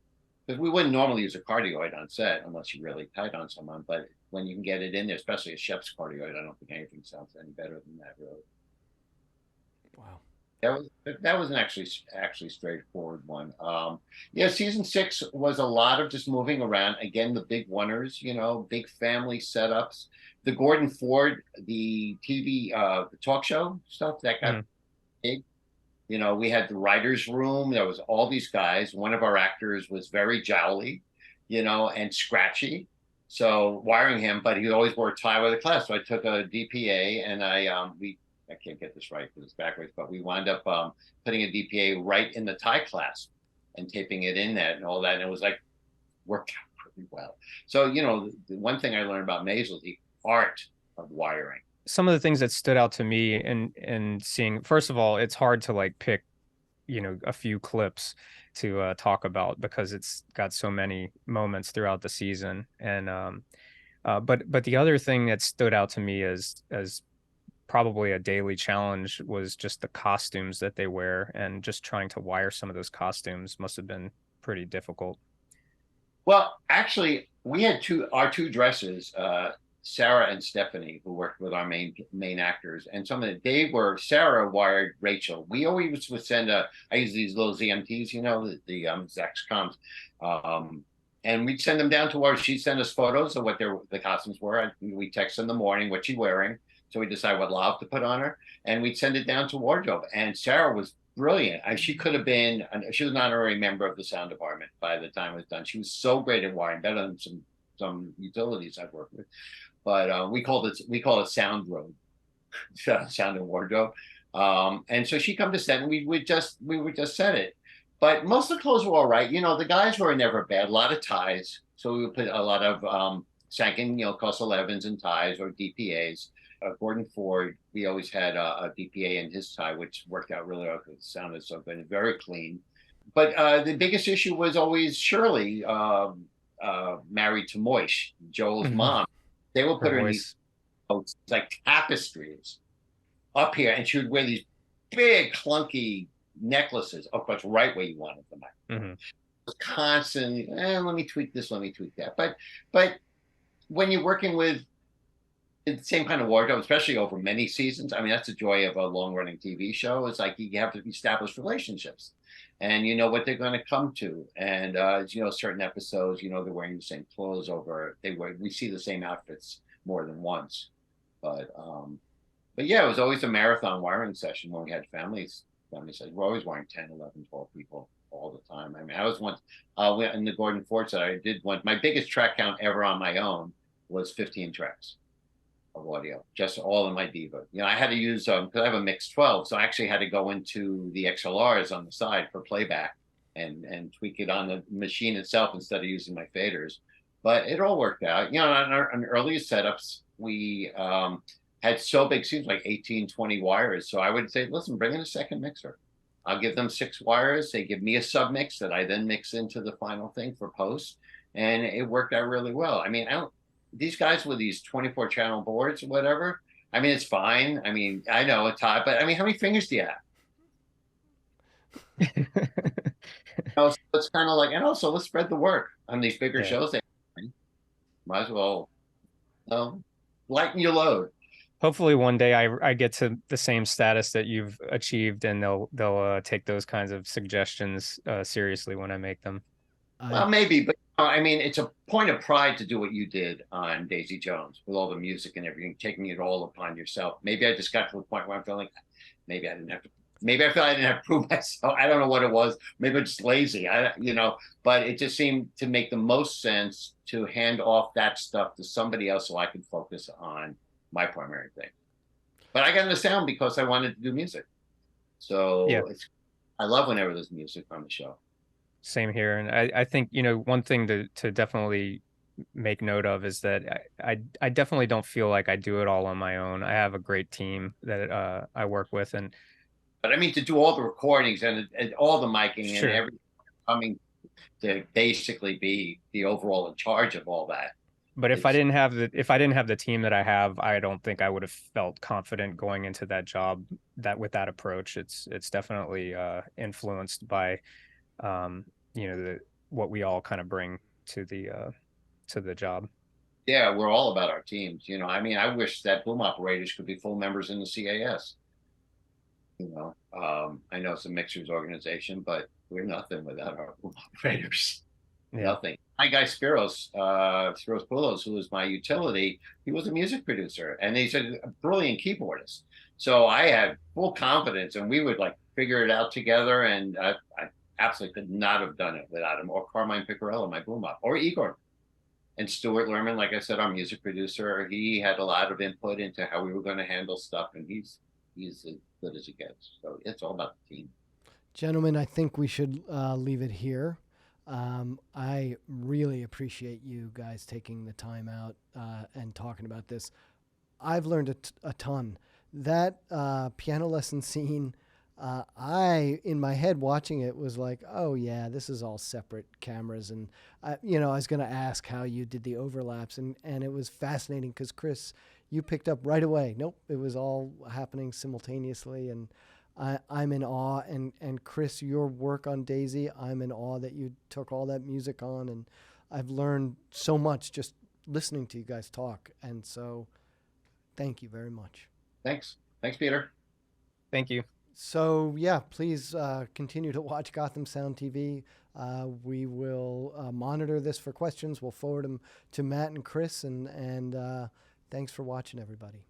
Because we wouldn't normally use a cardioid on set unless you really tight on someone. But when you can get it in there, especially a Sheps cardioid, I don't think anything sounds any better than that, really. Wow. That was an actually straightforward one. Yeah, season 6 was a lot of just moving around. Again, the big oneers, big family setups. The Gordon Ford, the TV, the talk show stuff that got big. We had the writer's room. There was all these guys. One of our actors was very jowly, and scratchy. So wiring him, but he always wore a tie with a class. So I took a DPA and I can't get this right because it's backwards, but we wound up putting a DPA right in the tie clasp and taping it in that and all that. And it was worked out pretty well. So, the one thing I learned about Maisel, the art of wiring. Some of the things that stood out to me and seeing, first of all, it's hard to pick, a few clips to talk about because it's got so many moments throughout the season. And, but the other thing that stood out to me as probably a daily challenge was just the costumes that they wear, and just trying to wire some of those costumes must have been pretty difficult. Well, actually, we had our two dressers, Sarah and Stephanie, who worked with our main actors, and Sarah wired Rachel. We always would send I use these little ZMTs, the Zaxcoms, and we'd send them down to her. She'd send us photos of what the costumes were. We text in the morning what she's wearing. So we decide what lav to put on her, and we'd send it down to wardrobe. And Sarah was brilliant. She could have been. She was an honorary member of the sound department by the time it was done. She was so great at wiring, better than some utilities I've worked with. But we call it sound road, sound and wardrobe. And so she come to set, and we would just set it. But most of the clothes were all right. The guys were never bad. A lot of ties, so we would put a lot of Sankin, cost 11s and ties or DPAs. Gordon Ford, we always had a DPA in his tie, which worked out really well because it sounded so good and very clean. But the biggest issue was always Shirley, married to Moish, Joel's mom. They would put her in these tapestries up here, and she would wear these big, clunky necklaces, of course, right where you wanted them. Constantly, let me tweak this, let me tweak that. But when you're working with the same kind of wardrobe, especially over many seasons. I mean, that's the joy of a long-running TV show. It's you have to establish relationships, and you know what they're going to come to. And certain episodes, they're wearing the same clothes we see the same outfits more than once. But yeah, it was always a marathon wiring session when we had family sessions. We're always wiring 10, 11, 12 people all the time. I mean, I was once in the Gordon Ford set. I did one. My biggest track count ever on my own was 15 tracks of audio, just all in my Diva. I had to use because I have a mix 12, so I actually had to go into the XLRs on the side for playback and tweak it on the machine itself instead of using my faders. But it all worked out. On our earliest setups, we had so big scenes, 18, 20 wires. So I would say, listen, bring in a second mixer. I'll give them 6 wires. They give me a sub mix that I then mix into the final thing for post, and it worked out really well. I mean, these guys with these 24 channel boards or whatever, I mean, it's fine. I mean, I know it's hot, but I mean, how many fingers do you have? So it's kind of like, and also let's spread the word on these bigger Yeah. shows. Might as well, lighten your load. Hopefully one day I get to the same status that you've achieved, and they'll take those kinds of suggestions seriously when I make them. Well, maybe, but I mean, it's a point of pride to do what you did on Daisy Jones with all the music and everything, taking it all upon yourself. Maybe I just got to the point where I'm feeling, maybe I didn't have to. Maybe I felt I didn't have to prove myself. I don't know what it was. Maybe I'm just lazy. But it just seemed to make the most sense to hand off that stuff to somebody else so I could focus on my primary thing. But I got into sound because I wanted to do music. So Yeah. I love whenever there's music on the show. Same here. And I think, one thing to definitely make note of is that I definitely don't feel like I do it all on my own. I have a great team that I work with. But I mean, to do all the recordings and all the miking Sure. and everything, coming to basically be the overall in charge of all that. But if I didn't have the team that I have, I don't think I would have felt confident going into that job with that approach. It's definitely influenced by what we all kind of bring to the job. Yeah, we're all about our teams. I mean, I wish that boom operators could be full members in the CAS. I know it's a mixers organization, but we're nothing without our boom operators. Yeah. Nothing. My guy Spiros Poulos, who was my utility, he was a music producer and he's a brilliant keyboardist. So I had full confidence and we would figure it out together. And I absolutely could not have done it without him, or Carmine Picarello, my boom op, or Igor. And Stuart Lerman, like I said, our music producer, he had a lot of input into how we were going to handle stuff. And he's as good as it gets. So it's all about the team. Gentlemen, I think we should leave it here. I really appreciate you guys taking the time out and talking about this. I've learned a ton. That piano lesson scene, in my head watching it was like, oh yeah, this is all separate cameras. And, I was going to ask how you did the overlaps. And it was fascinating because, Chris, you picked up right away. Nope, it was all happening simultaneously. And I'm in awe, and Chris, your work on Daisy, I'm in awe that you took all that music on, and I've learned so much just listening to you guys talk, and so thank you very much. Thanks, Peter. Thank you. So yeah, please continue to watch Gotham Sound TV. We will monitor this for questions. We'll forward them to Matt and Chris, and thanks for watching, everybody.